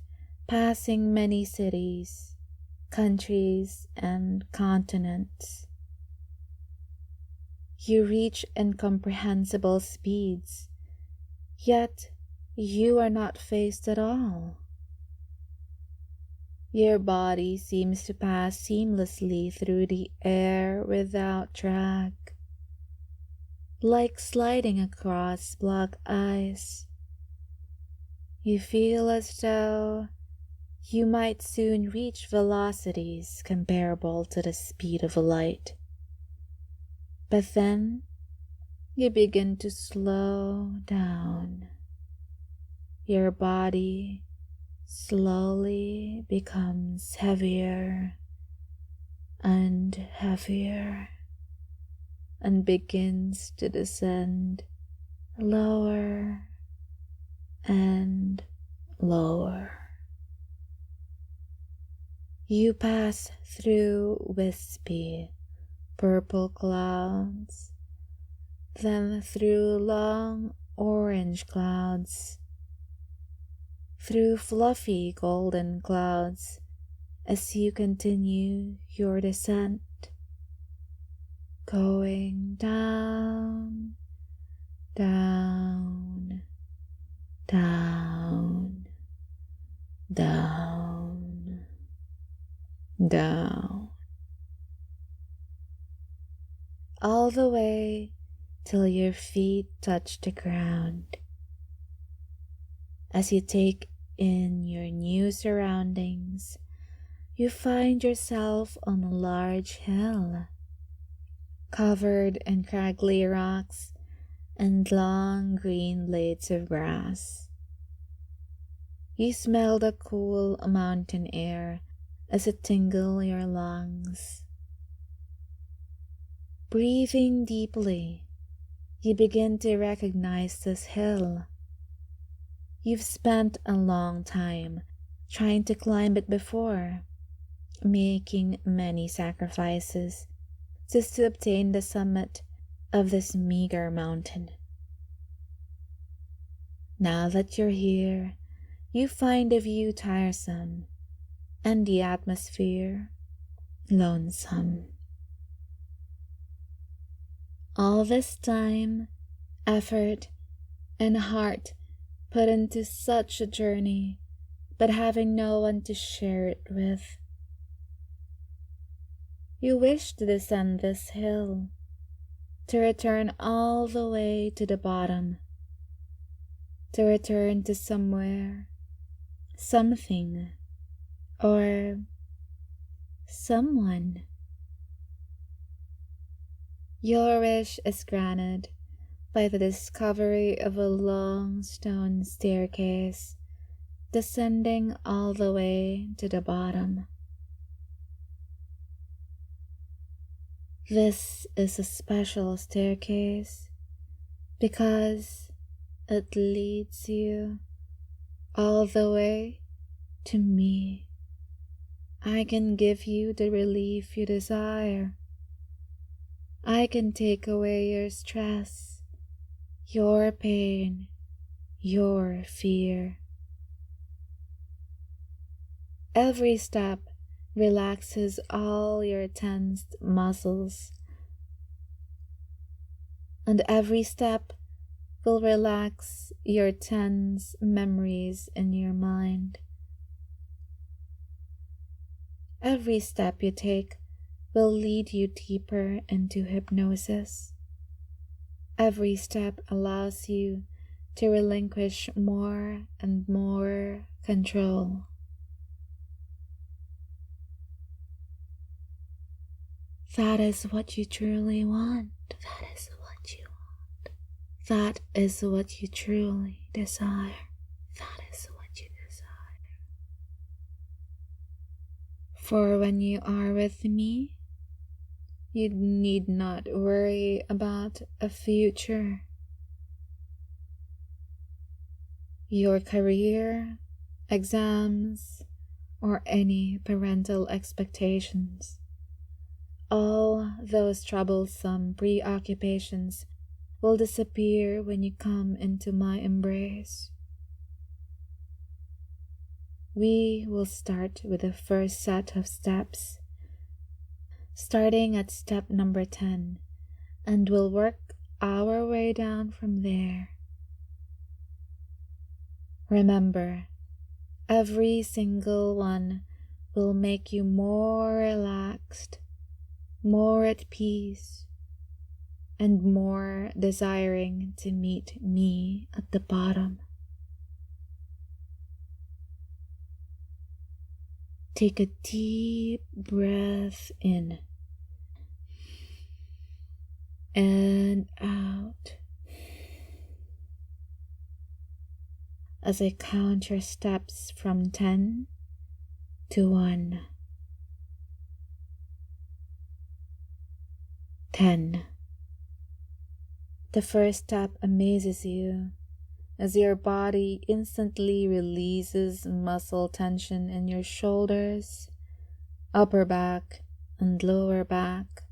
passing many cities, countries, and continents. You reach incomprehensible speeds, yet you are not phased at all. Your body seems to pass seamlessly through the air without drag, like sliding across black ice. You feel as though you might soon reach velocities comparable to the speed of light. But then you begin to slow down. Your body slowly becomes heavier and heavier and begins to descend lower and lower. You pass through wispy purple clouds, then through long orange clouds, through fluffy golden clouds as you continue your descent, going down, down, down, down, down, all the way till your feet touch the ground. As you take in your new surroundings, you find yourself on a large hill, covered in craggly rocks and long green blades of grass. You smell the cool mountain air as it tingles your lungs. Breathing deeply, you begin to recognize this hill. You've spent a long time trying to climb it before, making many sacrifices just to obtain the summit of this meager mountain. Now that you're here, you find the view tiresome and the atmosphere lonesome. All this time, effort, and heart put into such a journey, but having no one to share it with. You wish to descend this hill, to return all the way to the bottom, to return to somewhere, something, or someone. Your wish is granted by the discovery of a long stone staircase descending all the way to the bottom. This is a special staircase because it leads you all the way to me. I can give you the relief you desire. I can take away your stress, your pain, your fear. Every step relaxes all your tensed muscles, and every step will relax your tense memories in your mind. Every step you take will lead you deeper into hypnosis. Every step allows you to relinquish more and more control. That is what you truly want. That is what you want. That is what you truly desire. That is what you desire. For when you are with me, you need not worry about a future, your career, exams, or any parental expectations. All those troublesome preoccupations will disappear when you come into my embrace. We will start with the first set of steps, starting at step number 10, and we'll work our way down from there. Remember, every single one will make you more relaxed, more at peace, and more desiring to meet me at the bottom. Take a deep breath in and out as I count your steps from 10 to 1. 10. The first step amazes you as your body instantly releases muscle tension in your shoulders, upper back, and lower back.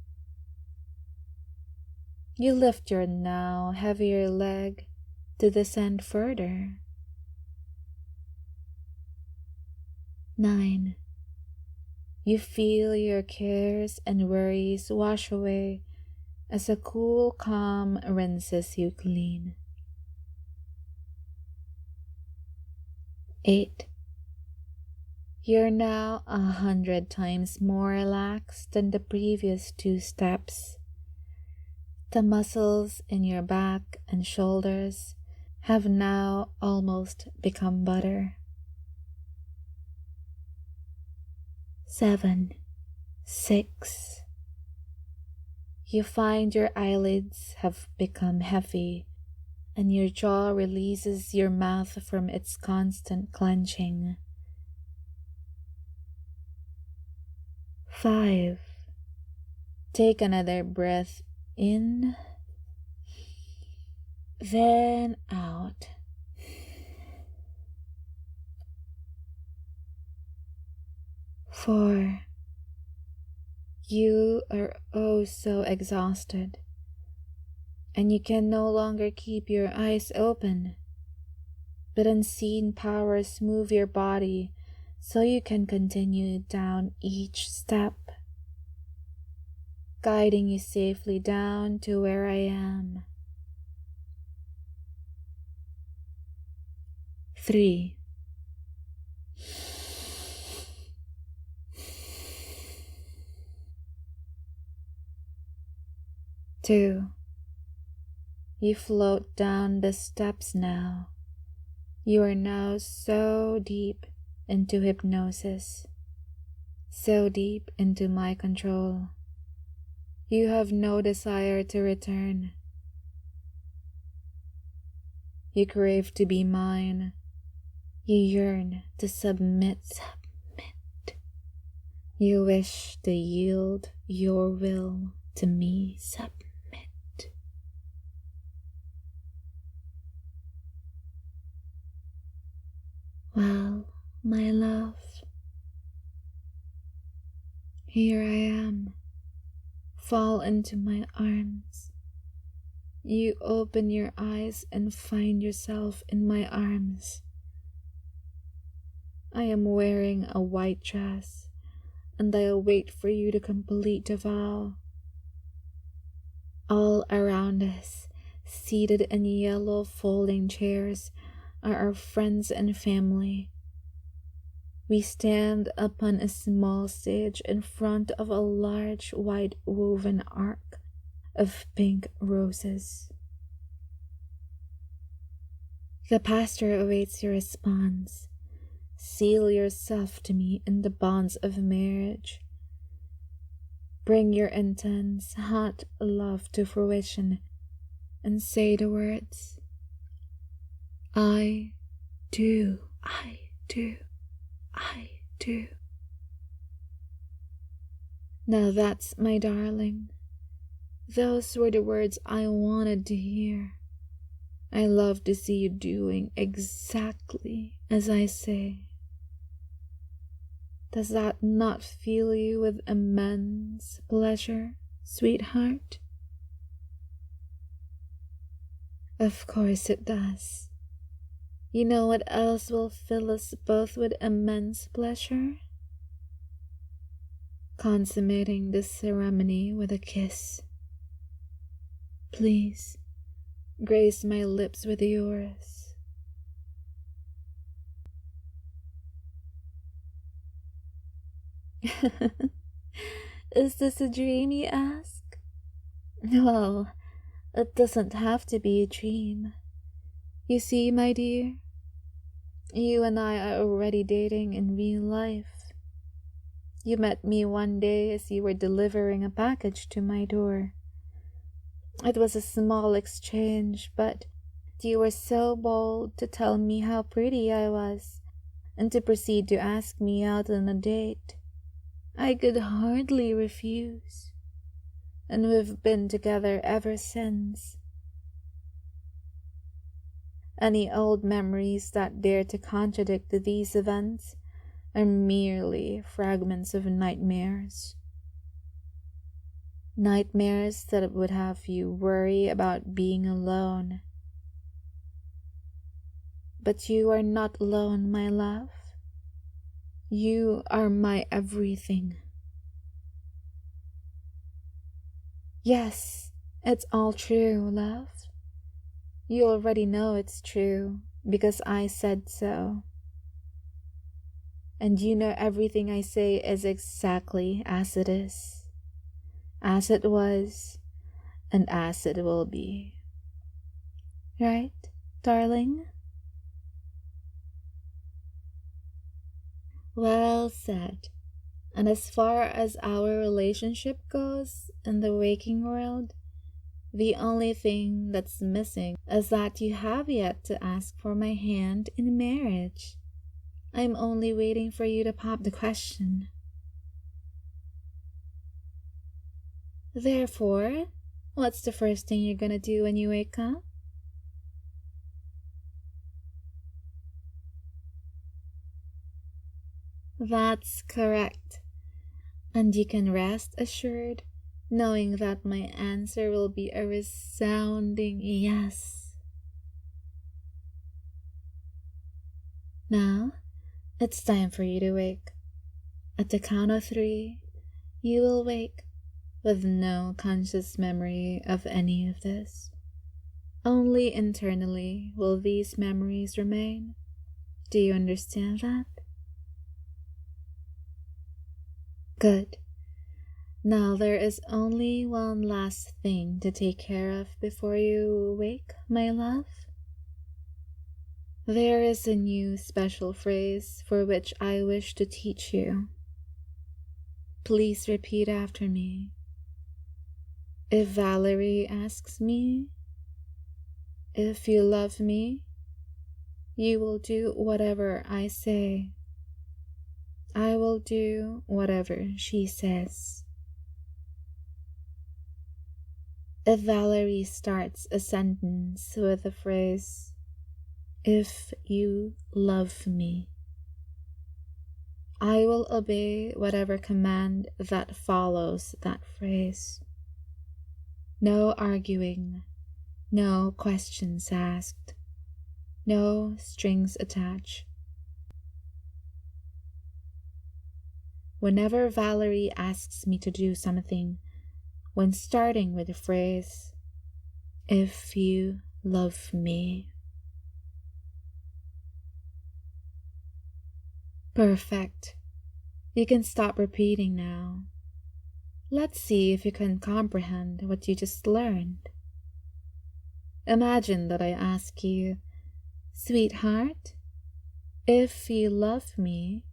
You lift your now heavier leg to descend further. 9. You feel your cares and worries wash away as a cool calm rinses you clean. 8. You're now 100 times more relaxed than the previous 2 steps. The muscles in your back and shoulders have now almost become butter. 7. 6. You find your eyelids have become heavy and your jaw releases your mouth from its constant clenching. 5. Take another breath in, then out. 4. You are oh so exhausted, and you can no longer keep your eyes open, but unseen powers move your body so you can continue down each step, guiding you safely down to where I am. 3. 2. You float down the steps now. You are now so deep into hypnosis, so deep into my control. You have no desire to return. You crave to be mine. You yearn to submit. You wish to yield your will to me. Submit. Well, my love, here I am. Fall into my arms. You open your eyes and find yourself in my arms. I am wearing a white dress, and I'll wait for you to complete the vow. All around us, seated in yellow folding chairs, are our friends and family. We stand upon a small stage in front of a large white woven arc of pink roses. The pastor awaits your response. Seal yourself to me in the bonds of marriage. Bring your intense, hot love to fruition and say the words, I do, I do, I do. Now that's my darling. Those were the words I wanted to hear. I love to see you doing exactly as I say. Does that not fill you with immense pleasure, sweetheart? Of course it does. You know what else will fill us both with immense pleasure? Consummating this ceremony with a kiss. Please, grace my lips with yours. Is this a dream, you ask? Well, it doesn't have to be a dream. You see, my dear, you and I are already dating in real life. You met me one day as you were delivering a package to my door. It was a small exchange, but you were so bold to tell me how pretty I was and to proceed to ask me out on a date. I could hardly refuse, and we've been together ever since. Any old memories that dare to contradict these events are merely fragments of nightmares. Nightmares that would have you worry about being alone. But you are not alone, my love. You are my everything. Yes, it's all true, love. You already know it's true because I said so. And you know everything I say is exactly as it is, as it was, and as it will be. Right, darling? Well said. And as far as our relationship goes in the waking world, the only thing that's missing is that you have yet to ask for my hand in marriage. I'm only waiting for you to pop the question. Therefore, what's the first thing you're gonna do when you wake up? That's correct. And you can rest assured knowing that my answer will be a resounding yes. Now, it's time for you to wake. At the count of 3, you will wake with no conscious memory of any of this. Only internally will these memories remain. Do you understand that? Good. Now there is only one last thing to take care of before you wake, my love. There is a new special phrase for which I wish to teach you. Please repeat after me. If Valerie asks me, if you love me, you will do whatever I say. I will do whatever she says. If Valerie starts a sentence with the phrase, if you love me, I will obey whatever command that follows that phrase. No arguing, no questions asked, no strings attached. Whenever Valerie asks me to do something, when starting with the phrase, if you love me. Perfect. You can stop repeating now. Let's see if you can comprehend what you just learned. Imagine that I ask you, Sweetheart, if you love me,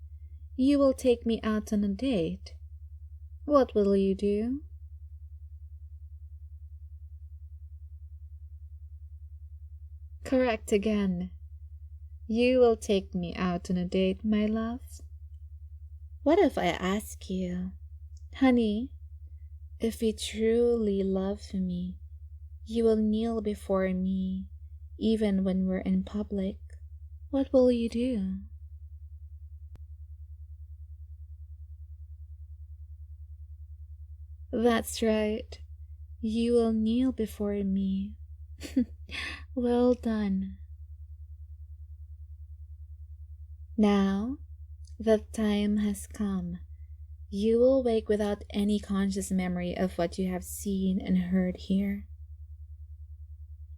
you will take me out on a date. What will you do? Correct again. You will take me out on a date, my love. What if I ask you, honey, if you truly love me, you will kneel before me even when we're in public? What will you do? That's right. You will kneel before me. Well done. Now, the time has come. You will wake without any conscious memory of what you have seen and heard here.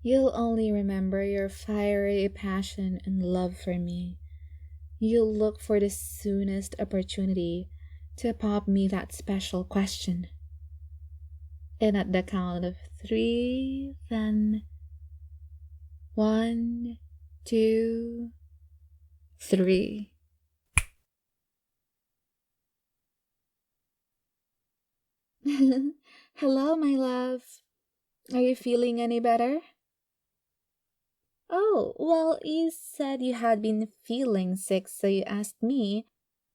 You'll only remember your fiery passion and love for me. You'll look for the soonest opportunity to pop me that special question. And at the count of three, then 1, 2, 3. Hello, my love. Are you feeling any better? Oh, well, you said you had been feeling sick, so you asked me,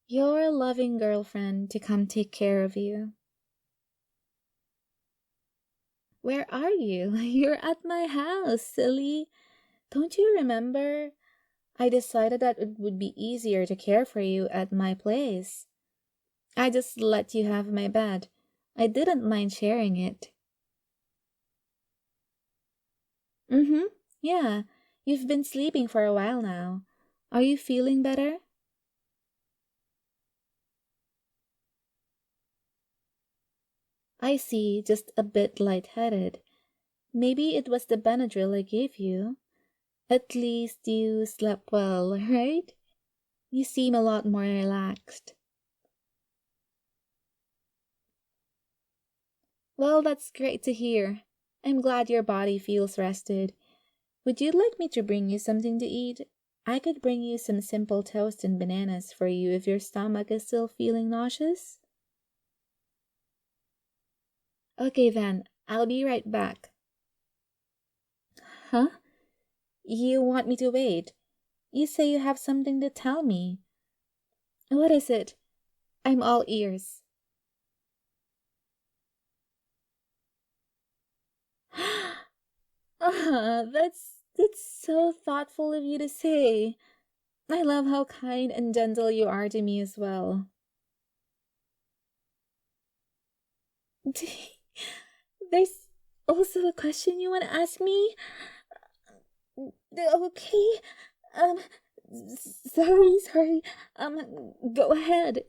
your loving girlfriend, to come take care of you. Where are you? You're at my house, silly. Don't you remember? I decided that it would be easier to care for you at my place. I just let you have my bed. I didn't mind sharing it. Mm-hmm. Yeah, you've been sleeping for a while now. Are you feeling better? I see, just a bit lightheaded. Maybe it was the Benadryl I gave you. At least you slept well, right? You seem a lot more relaxed. Well, that's great to hear. I'm glad your body feels rested. Would you like me to bring you something to eat? I could bring you some simple toast and bananas for you if your stomach is still feeling nauseous. Okay then, I'll be right back. Huh? You want me to wait? You say you have something to tell me. What is it? I'm all ears. That's so thoughtful of you to say. I love how kind and gentle you are to me as well. There's also a question you want to ask me? Okay. Um, sorry. Go ahead.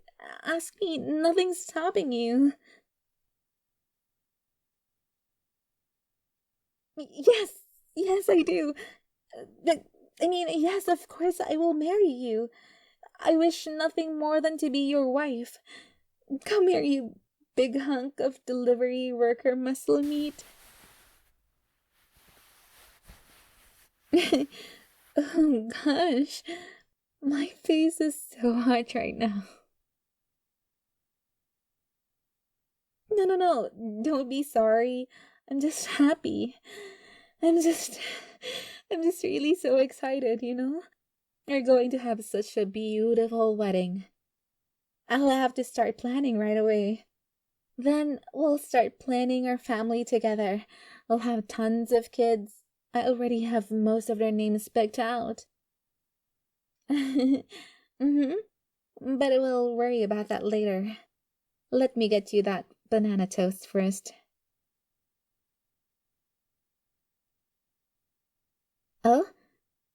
Ask me. Nothing's stopping you. Yes, yes, I do. Yes, of course I will marry you. I wish nothing more than to be your wife. Come here, you big hunk of delivery worker muscle meat. Oh gosh, my face is so hot right now. No, don't be sorry. I'm just happy. I'm just, I'm just really so excited, you know? We're going to have such a beautiful wedding. I'll have to start planning right away. Then we'll start planning our family together. We'll have tons of kids. I already have most of their names picked out. Mm-hmm. But we'll worry about that later. Let me get you that banana toast first. Oh,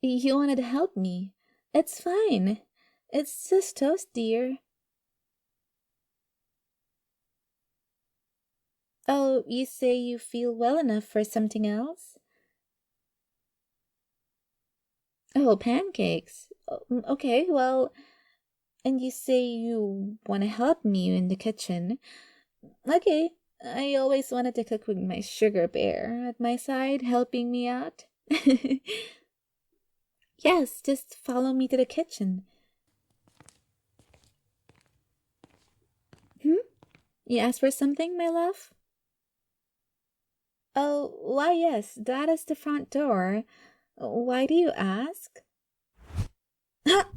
you wanted to help me? It's fine. It's just toast, dear. Oh, you say you feel well enough for something else? Oh, pancakes. Okay, well, and you say you want to help me in the kitchen. Okay, I always wanted to cook with my sugar bear at my side, helping me out. Yes, just follow me to the kitchen. You asked for something, my love? Oh, why, yes, that is the front door. Why do you ask? Did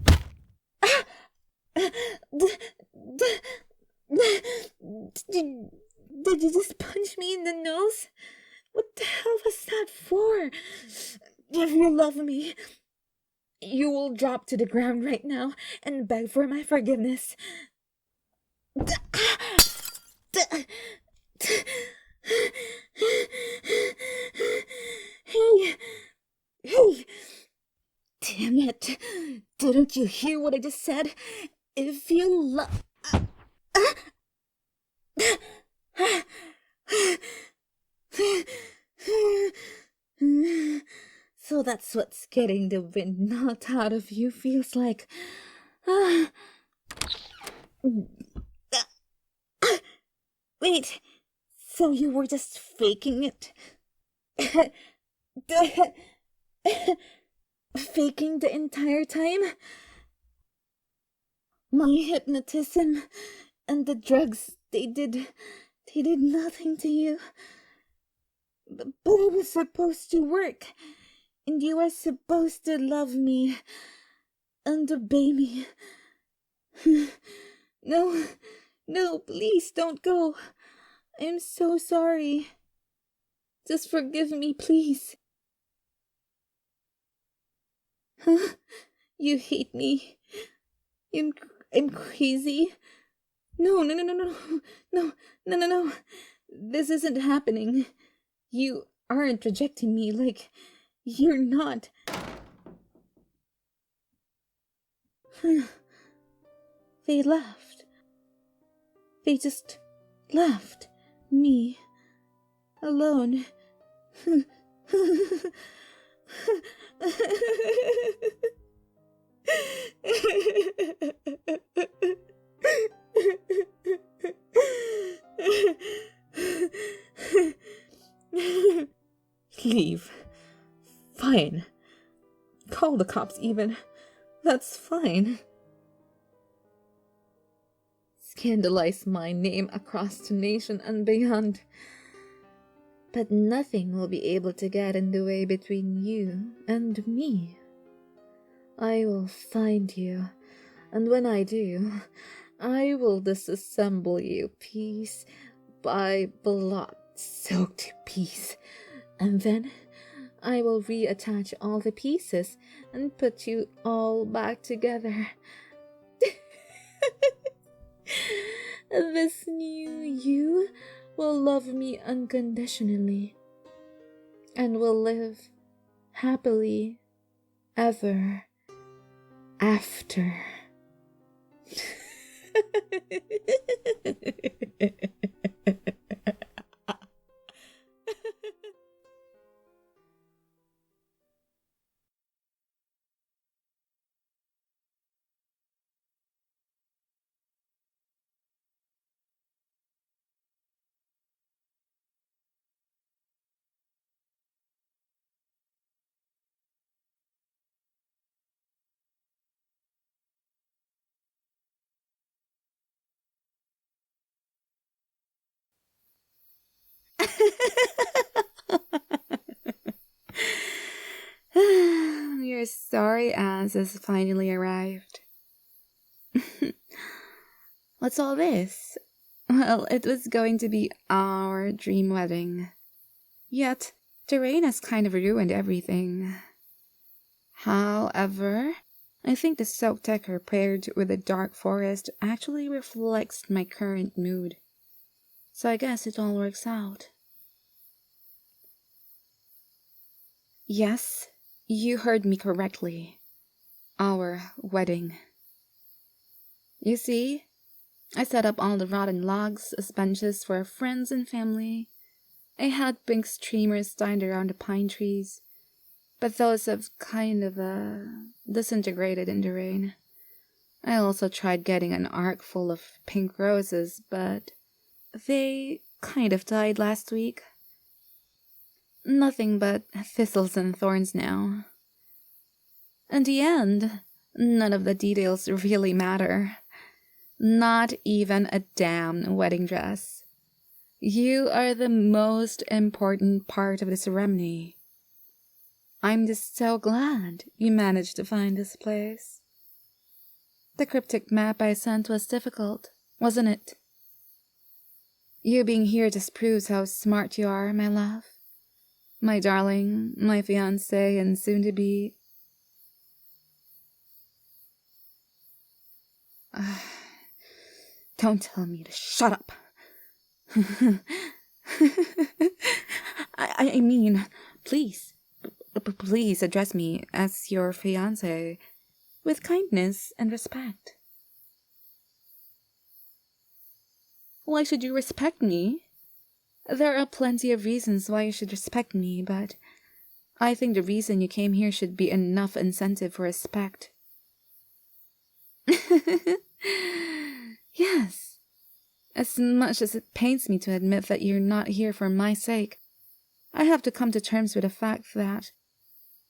you just punch me in the nose? What the hell was that for? If you love me, you will drop to the ground right now and beg for my forgiveness. Hey, hey, damn it. Didn't you hear what I just said? If you love. So that's what's getting the wind knocked out of you feels like. Wait, so you were just faking it? Faking the entire time? My hypnotism and the drugs, they did nothing to you. But it was supposed to work, and you were supposed to love me and obey me. No, no, please don't go. I'm so sorry. Just forgive me, please. Huh? You hate me. I'm crazy. No, no, no, no, no, no, no, no, no. This isn't happening. You aren't rejecting me like you're not. They left. They just left me alone. Leave. Fine. Call the cops even. That's fine. Scandalize my name across the nation and beyond. But nothing will be able to get in the way between you and me. I will find you, and when I do, I will disassemble you piece by blood-soaked piece, and then I will reattach all the pieces and put you all back together. This new you will love me unconditionally and will live happily ever after. Your sorry ass has finally arrived. What's all this? Well, it was going to be our dream wedding. Yet, the rain has kind of ruined everything. However, I think the soaked decor paired with the dark forest actually reflects my current mood. So I guess it all works out. Yes, you heard me correctly. Our wedding. You see, I set up all the rotten logs as benches for our friends and family. I had pink streamers tied around the pine trees, but those have kind of disintegrated in the rain. I also tried getting an ark full of pink roses, but they kind of died last week. Nothing but thistles and thorns now. In the end, none of the details really matter. Not even a damn wedding dress. You are the most important part of the ceremony. I'm just so glad you managed to find this place. The cryptic map I sent was difficult, wasn't it? You being here just proves how smart you are, my love. My darling, my fiancé, and soon-to-be... Don't tell me to shut up. I mean, please address me as your fiancé with kindness and respect. Why should you respect me? There are plenty of reasons why you should respect me, but I think the reason you came here should be enough incentive for respect. Yes. As much as it pains me to admit that you're not here for my sake, I have to come to terms with the fact that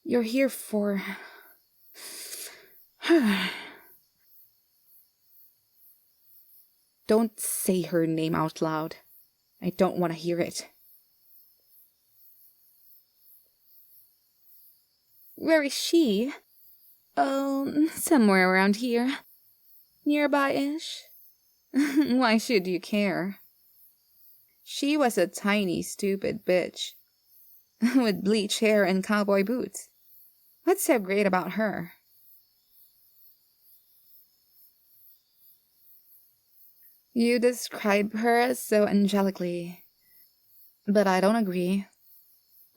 you're here for her. Don't say her name out loud. I don't want to hear it. Where is she? Oh, somewhere around here. Nearby-ish. Why should you care? She was a tiny, stupid bitch. With bleach hair and cowboy boots. What's so great about her? You describe her so angelically. But I don't agree.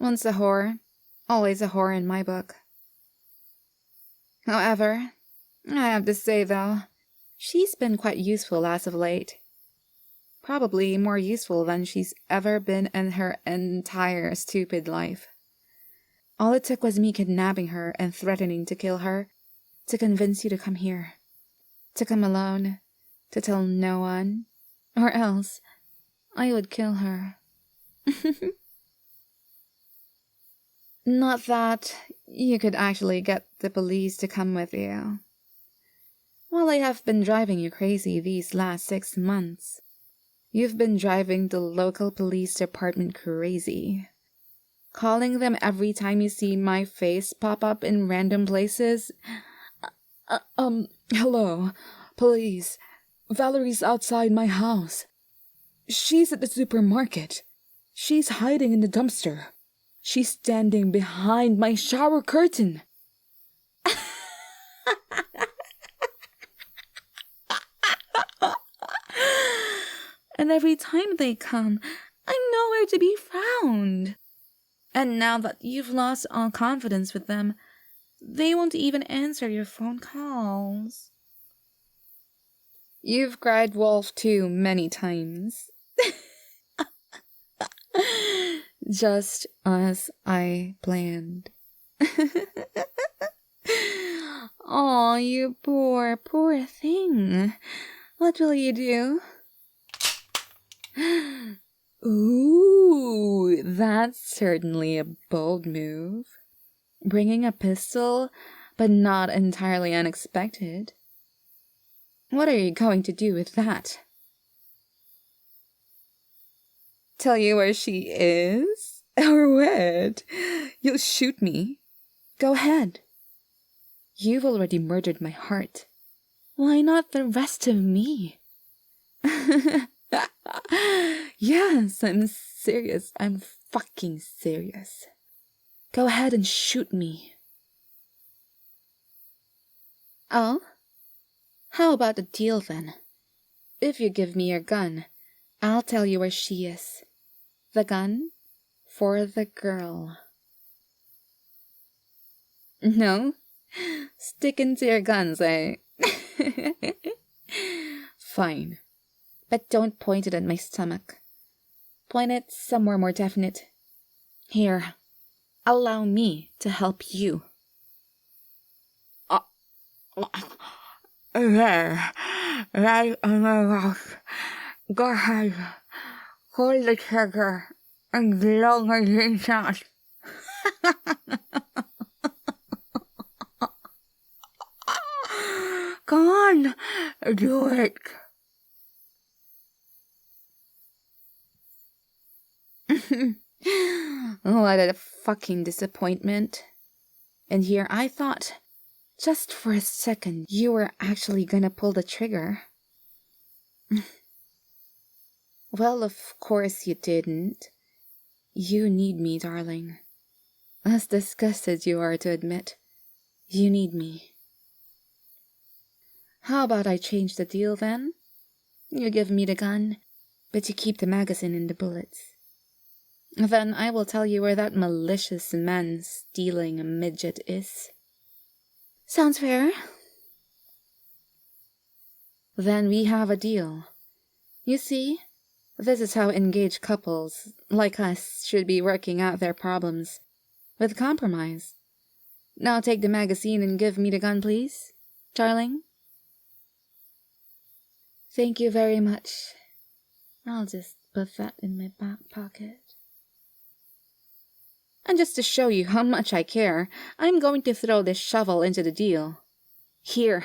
Once a whore, always a whore in my book. However, I have to say though, she's been quite useful as of late. Probably more useful than she's ever been in her entire stupid life. All it took was me kidnapping her and threatening to kill her to convince you to come here. To come alone. To tell no one. Or else, I would kill her. Not that you could actually get the police to come with you. While I have been driving you crazy these last 6 months, you've been driving the local police department crazy. Calling them every time you see my face pop up in random places. Hello, police. Valerie's outside my house. She's at the supermarket. She's hiding in the dumpster. She's standing behind my shower curtain. And every time they come, I'm nowhere to be found. And now that you've lost all confidence with them, they won't even answer your phone calls. You've cried wolf too many times. Just as I planned. Aw, you poor thing. What will you do? Ooh, that's certainly a bold move. Bringing a pistol, but not entirely unexpected. What are you going to do with that? Tell you where she is? Or what? You'll shoot me? Go ahead. You've already murdered my heart. Why not the rest of me? Yes, I'm serious. I'm fucking serious. Go ahead and shoot me. Oh? How about the deal then? If you give me your gun, I'll tell you where she is. The gun for the girl. No? Sticking to your guns, eh? Fine. But don't point it at my stomach. Point it somewhere more definite. Here. Allow me to help you. There. Right on my mouth. Go ahead. Hold the trigger as long as it's not. on! Do it! What a fucking disappointment. And here I thought, just for a second, you were actually gonna pull the trigger. Well, of course you didn't. You need me, darling. As disgusted you are to admit, you need me. How about I change the deal then? You give me the gun, but you keep the magazine and the bullets. Then I will tell you where that malicious man stealing a midget is. Sounds fair. Then we have a deal. You see, this is how engaged couples like us should be working out their problems. With compromise. Now take the magazine and give me the gun, please, darling. Thank you very much. I'll just put that in my back pocket. And just to show you how much I care, I'm going to throw this shovel into the deal. Here,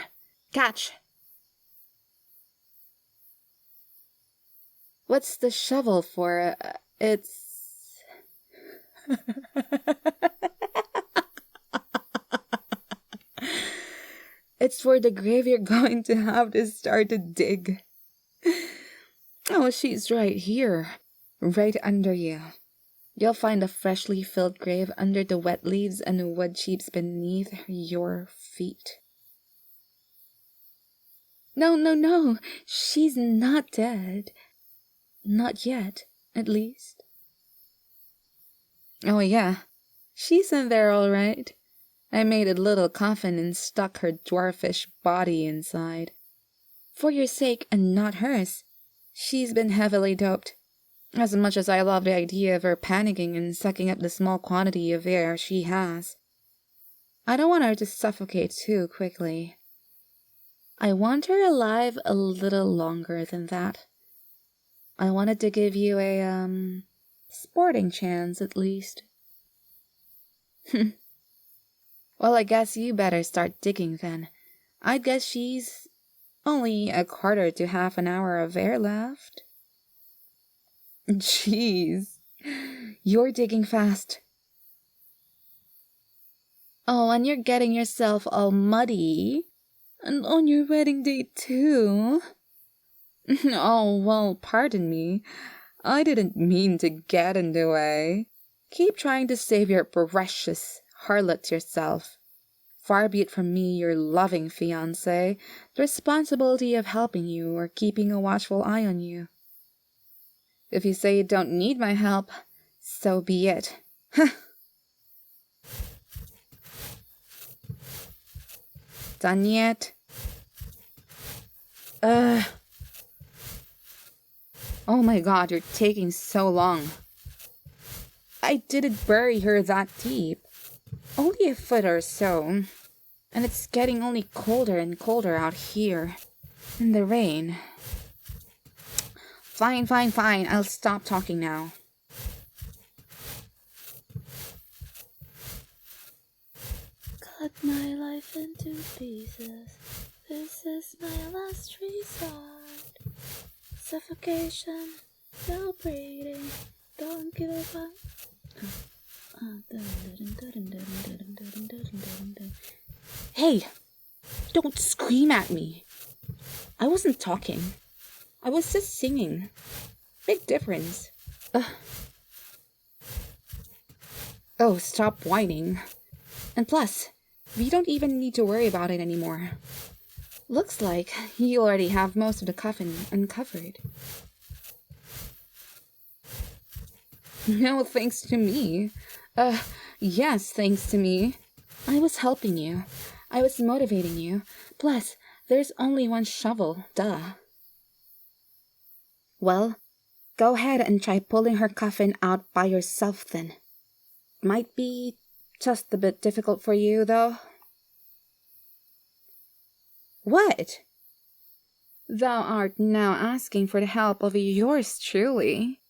catch. What's the shovel for? It's... It's for the grave you're going to have to start to dig. Oh, she's right here. Right under you. You'll find a freshly filled grave under the wet leaves and wood chips beneath your feet. No. She's not dead. Not yet, at least. Oh, yeah. She's in there all right. I made a little coffin and stuck her dwarfish body inside. For your sake and not hers. She's been heavily doped. As much as I love the idea of her panicking and sucking up the small quantity of air she has, I don't want her to suffocate too quickly. I want her alive a little longer than that. I wanted to give you a, sporting chance at least. Well, I guess you better start digging then. I guess she's only a quarter to half an hour of air left. Jeez, you're digging fast. Oh, and you're getting yourself all muddy. And on your wedding day too. Oh, well, pardon me. I didn't mean to get in the way. Keep trying to save your precious harlot yourself. Far be it from me, your loving fiancé, the responsibility of helping you or keeping a watchful eye on you. If you say you don't need my help, so be it. Done yet? Oh my god, you're taking so long. I didn't bury her that deep. Only a foot or so. And it's getting only colder and colder out here. In the rain. Fine. I'll stop talking now. Cut my life into pieces. This is my last resort. Suffocation, no breathing, don't give a fuck. Hey! Don't scream at me. I wasn't talking. I was just singing. Big difference. Oh, stop whining. And plus, we don't even need to worry about it anymore. Looks like you already have most of the coffin uncovered. No, thanks to me. Yes, thanks to me. I was helping you. I was motivating you. Plus, there's only one shovel, duh. Well, go ahead and try pulling her coffin out by yourself then. Might be just a bit difficult for you, though. What? Thou art now asking for the help of yours truly.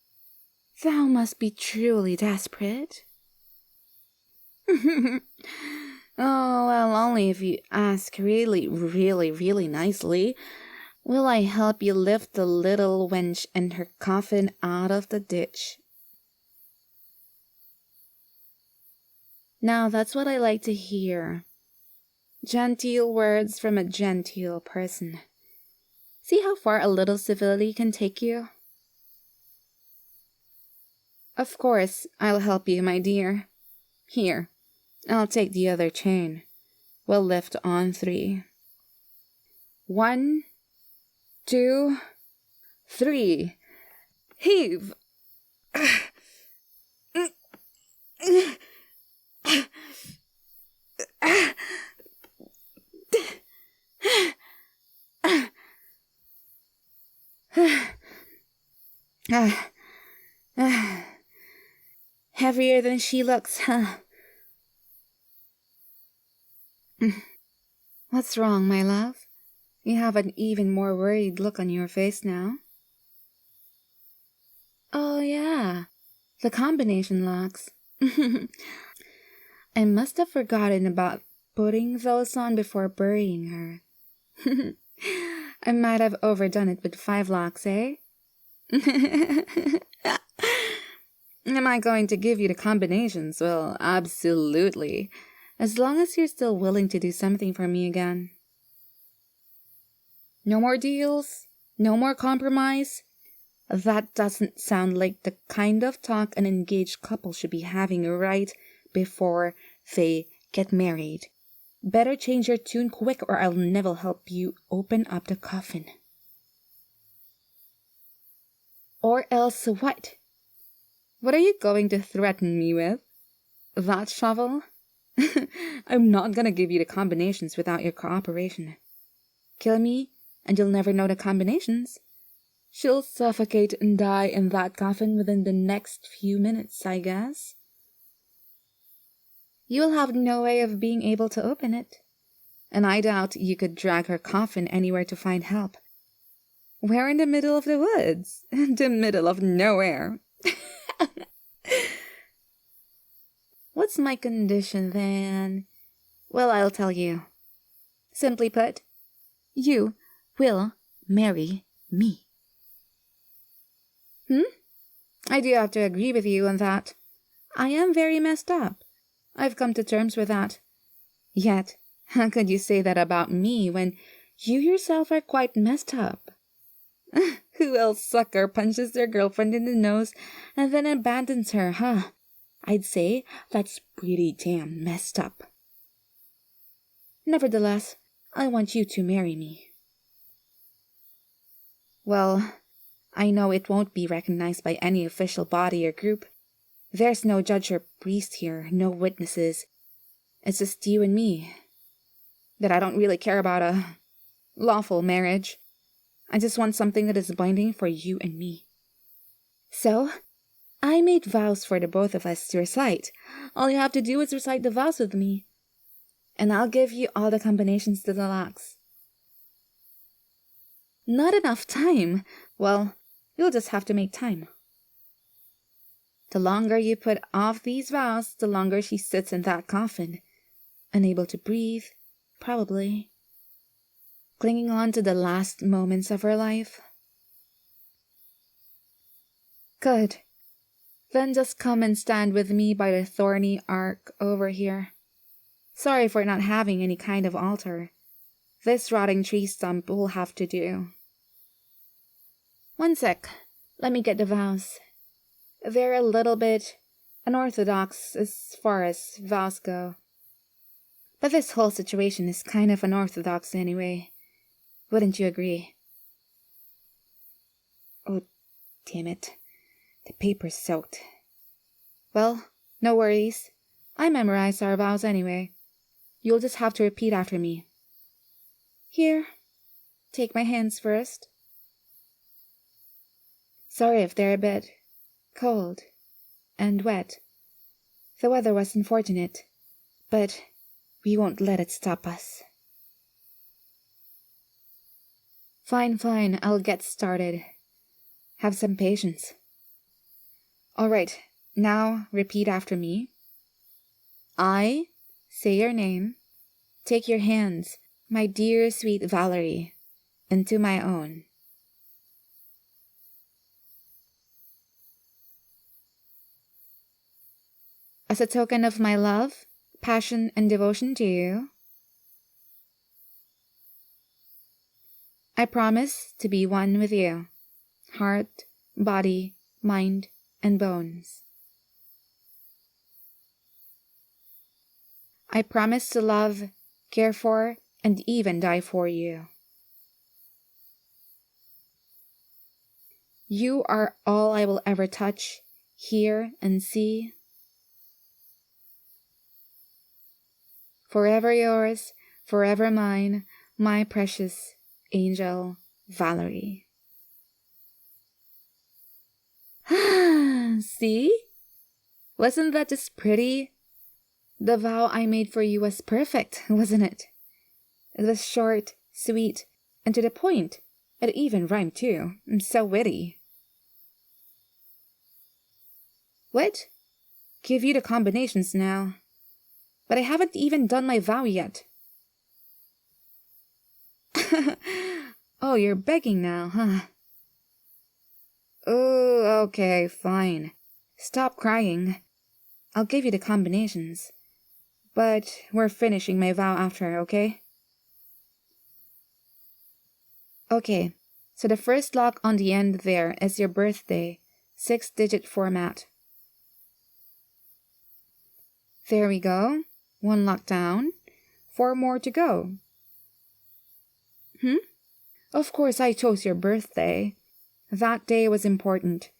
Thou must be truly desperate. Oh, well, only if you ask really, really, really nicely. Will I help you lift the little wench and her coffin out of the ditch? Now that's what I like to hear. Genteel words from a genteel person. See how far a little civility can take you? Of course, I'll help you, my dear. Here, I'll take the other chain. We'll lift on 3. 1, 2, 3. Heave! Heavier than she looks, huh? What's wrong, my love? You have an even more worried look on your face now. Oh, yeah. The combination locks. I must have forgotten about putting those on before burying her. I might have overdone it with 5 locks, eh? Am I going to give you the combinations? Well, absolutely. As long as you're still willing to do something for me again. No more deals? No more compromise? That doesn't sound like the kind of talk an engaged couple should be having right before they get married. Better change your tune quick or I'll never help you open up the coffin. Or else what? What are you going to threaten me with? That shovel? I'm not gonna give you the combinations without your cooperation. Kill me, and you'll never know the combinations. She'll suffocate and die in that coffin within the next few minutes, I guess. You'll have no way of being able to open it. And I doubt you could drag her coffin anywhere to find help. We're in the middle of the woods. The middle of nowhere. What's my condition, then? Well, I'll tell you. Simply put, you will marry me. I do have to agree with you on that. I am very messed up. I've come to terms with that. Yet, how could you say that about me when you yourself are quite messed up? Who else sucker punches their girlfriend in the nose and then abandons her, huh? I'd say that's pretty damn messed up. Nevertheless, I want you to marry me. Well, I know it won't be recognized by any official body or group. There's no judge or priest here, no witnesses. It's just you and me. But I don't really care about a lawful marriage. I just want something that is binding for you and me. So, I made vows for the both of us to recite. All you have to do is recite the vows with me. And I'll give you all the combinations to the locks. Not enough time. Well, you'll just have to make time. The longer you put off these vows, the longer she sits in that coffin. Unable to breathe, probably. Clinging on to the last moments of her life. Good. Then just come and stand with me by the thorny ark over here. Sorry for not having any kind of altar. This rotting tree stump will have to do. One sec. Let me get the vows. They're a little bit unorthodox as far as vows go. But this whole situation is kind of unorthodox anyway. Wouldn't you agree? Oh, damn it. The paper's soaked. Well, no worries. I memorized our vows anyway. You'll just have to repeat after me. Here, take my hands first. Sorry if they're a bit cold and wet. The weather was unfortunate, but we won't let it stop us. Fine, I'll get started. Have some patience. All right, now repeat after me. I Say your name. Take your hands, my dear sweet Valerie, into my own. As a token of my love, passion, and devotion to you, I promise to be one with you, heart, body, mind, and bones. I promise to love, care for, and even die for you. You are all I will ever touch, hear, and see. Forever yours, forever mine, my precious angel, Valerie. See? Wasn't that just pretty? The vow I made for you was perfect, wasn't it? It was short, sweet, and to the point. It even rhymed too. I'm so witty. What? Give you the combinations now. But I haven't even done my vow yet. Oh, you're begging now, huh? Oh, okay, fine. Stop crying. I'll give you the combinations. But we're finishing my vow after, okay? Okay, so the first lock on the end there is your birthday, 6-digit format. There we go. 1 lock down. 4 more to go. Of course I chose your birthday. That day was important.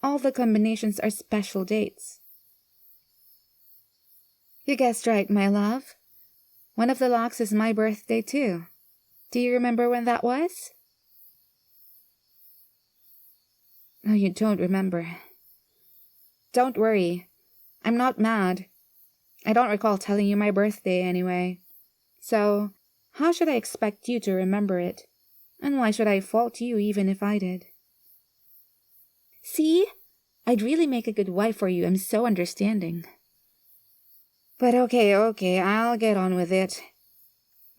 All the combinations are special dates. You guessed right, my love. One of the locks is my birthday too. Do you remember when that was? No, you don't remember. Don't worry. I'm not mad. I don't recall telling you my birthday anyway. So, how should I expect you to remember it? And why should I fault you even if I did? See? I'd really make a good wife for you. I'm so understanding. But okay, I'll get on with it.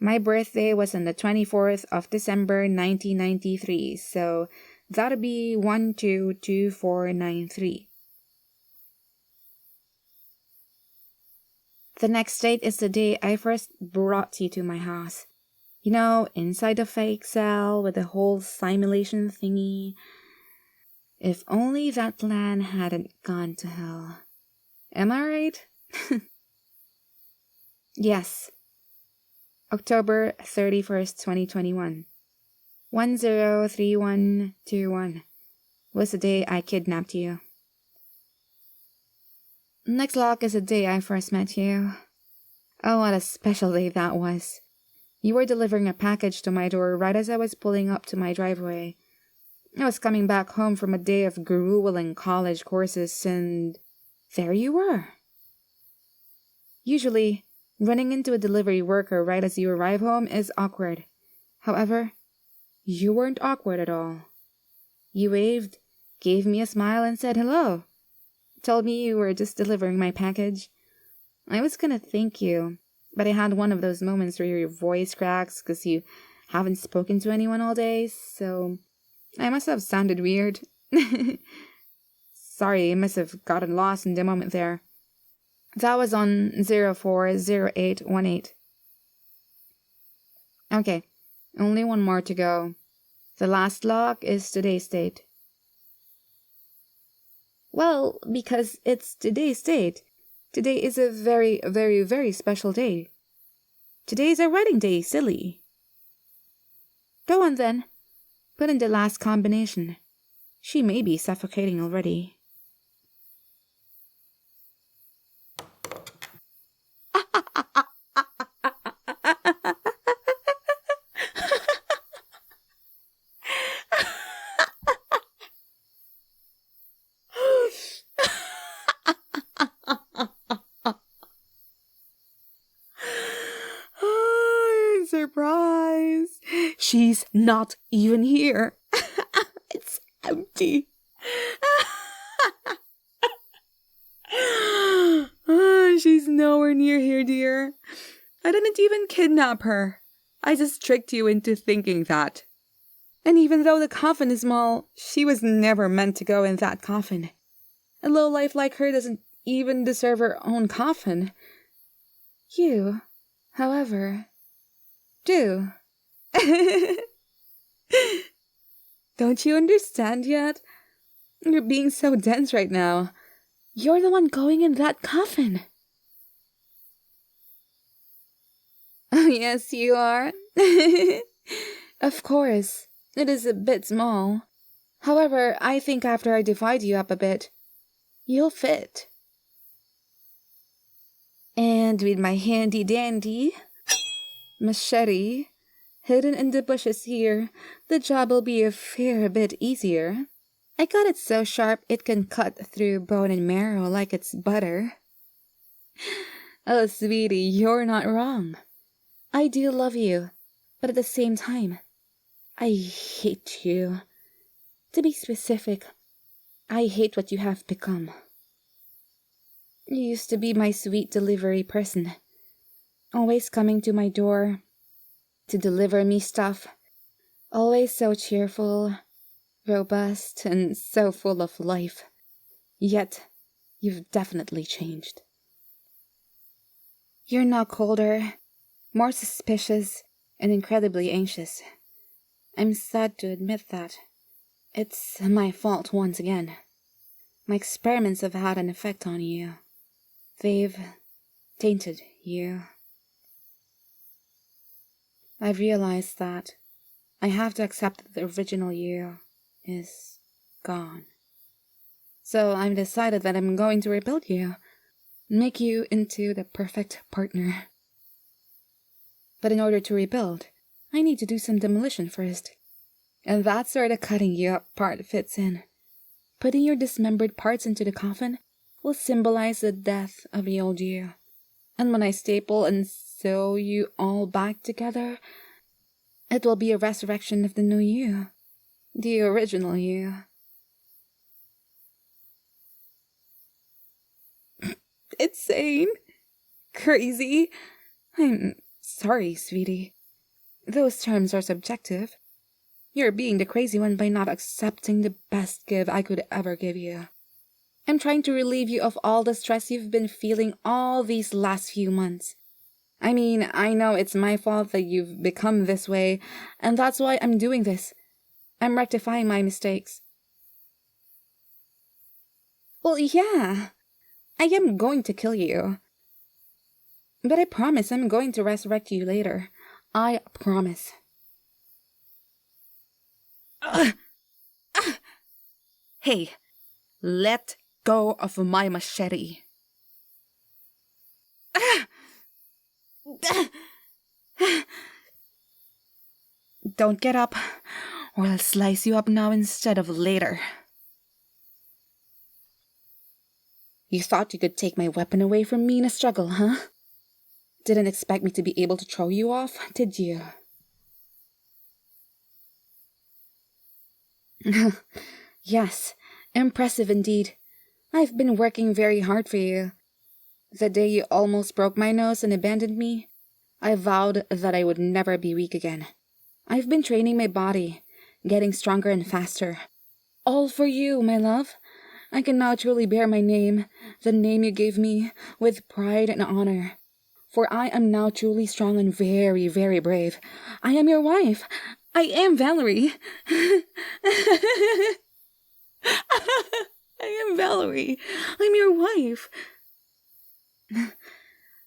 My birthday was on the 24th of December 1993, so that'll be 122493. The next date is the day I first brought you to my house. You know, inside the fake cell with the whole simulation thingy. If only that plan hadn't gone to hell. Am I right? Yes. October 31st, 2021. 103121 was the day I kidnapped you. Next lock is the day I first met you. Oh, what a special day that was. You were delivering a package to my door right as I was pulling up to my driveway. I was coming back home from a day of grueling college courses, and there you were. Usually, running into a delivery worker right as you arrive home is awkward. However, you weren't awkward at all. You waved, gave me a smile, and said hello. Told me you were just delivering my package. I was gonna thank you, but I had one of those moments where your voice cracks because you haven't spoken to anyone all day, so I must have sounded weird. Sorry, I must have gotten lost in the moment there. That was on 040818. Okay, only one more to go. The last lock is today's date. Well, because it's today's date. Today is a very, very, very special day. Today is our wedding day, silly. Go on then. Put in the last combination. She may be suffocating already. Surprise! She's not even here. It's empty. She's nowhere near here, dear. I didn't even kidnap her. I just tricked you into thinking that. And even though the coffin is small, she was never meant to go in that coffin. A lowlife like her doesn't even deserve her own coffin. You, however, do. Don't you understand yet? You're being so dense right now. You're the one going in that coffin. Oh, yes, you are. Of course, it is a bit small. However, I think after I divide you up a bit, you'll fit. And with my handy-dandy machete hidden in the bushes here, the job will be a fair bit easier. I got it so sharp it can cut through bone and marrow like it's butter. Oh, sweetie, you're not wrong. I do love you, but at the same time, I hate you. To be specific, I hate what you have become. You used to be my sweet delivery person, always coming to my door to deliver me stuff, always so cheerful, robust, and so full of life. Yet, you've definitely changed. You're now colder, more suspicious, and incredibly anxious. I'm sad to admit that. It's my fault once again. My experiments have had an effect on you. They've tainted you. I've realized that I have to accept that the original you is gone. So I've decided that I'm going to rebuild you, make you into the perfect partner. But in order to rebuild, I need to do some demolition first. And that's where the cutting you up part fits in. Putting your dismembered parts into the coffin will symbolize the death of the old you. And when I staple and sew you all back together, it will be a resurrection of the new you. The original you. Insane. Crazy. I'm sorry, sweetie. Those terms are subjective. You're being the crazy one by not accepting the best gift I could ever give you. I'm trying to relieve you of all the stress you've been feeling all these last few months. I mean, I know it's my fault that you've become this way, and that's why I'm doing this. I'm rectifying my mistakes. Well, yeah, I am going to kill you. But I promise I'm going to resurrect you later. I promise. Hey, let go of my machete. Don't get up, or I'll slice you up now instead of later. You thought you could take my weapon away from me in a struggle, huh? Didn't expect me to be able to throw you off, did you? Yes, impressive indeed. I've been working very hard for you. The day you almost broke my nose and abandoned me, I vowed that I would never be weak again. I've been training my body, getting stronger and faster. All for you, my love. I can now truly bear my name, the name you gave me, with pride and honor. For I am now truly strong and very, very brave. I am your wife. I am Valerie. I am Valerie. I'm your wife.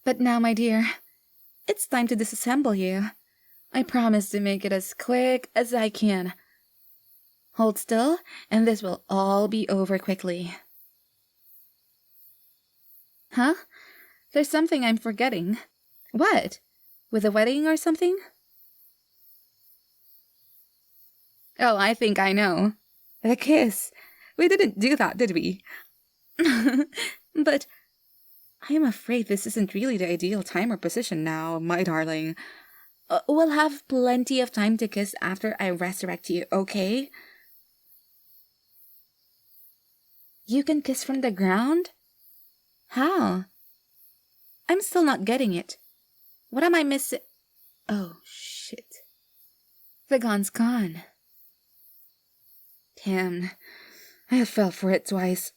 But now, my dear, it's time to disassemble you. I promise to make it as quick as I can. Hold still, and this will all be over quickly. Huh? There's something I'm forgetting. What? With a wedding or something? Oh, I think I know. The kiss. We didn't do that, did we? But I am afraid this isn't really the ideal time or position now, my darling. We'll have plenty of time to kiss after I resurrect you, okay? You can kiss from the ground? How? I'm still not getting it. What am I missing? Oh, shit. The gun's gone. Damn, I fell for it twice.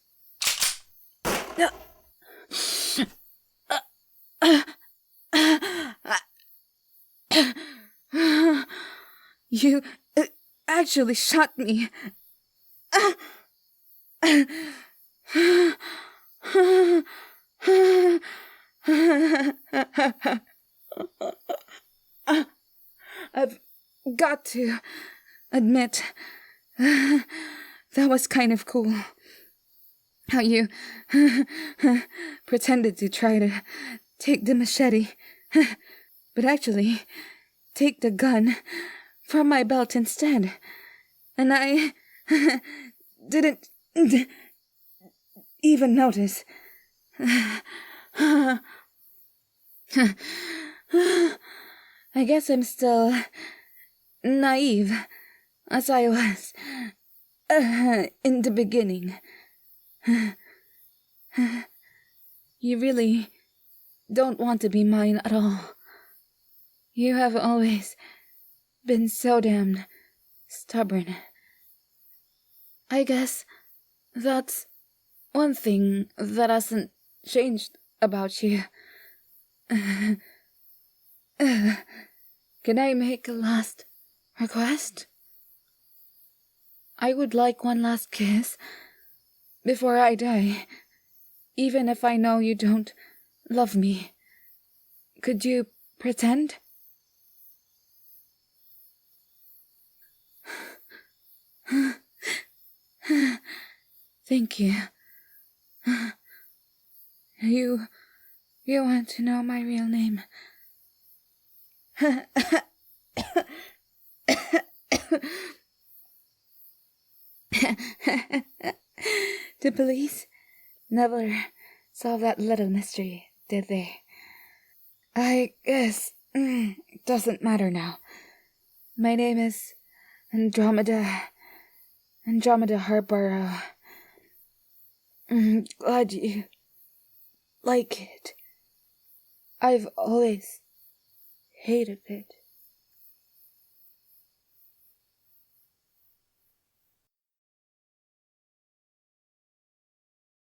You actually shot me. I've got to admit, that was kind of cool. How you pretended to try to take the machete, but actually take the gun from my belt instead. And I didn't even notice. I guess I'm still naive, as I was in the beginning. You really don't want to be mine at all. You have always been so damned stubborn. I guess that's one thing that hasn't changed about you. Can I make a last request? I would like one last kiss before I die, even if I know you don't love me. Could you pretend? Thank you. You want to know my real name? The police never solved that little mystery, did they? I guess it doesn't matter now. My name is Andromeda Harborough. Glad you like it. I've always hated it.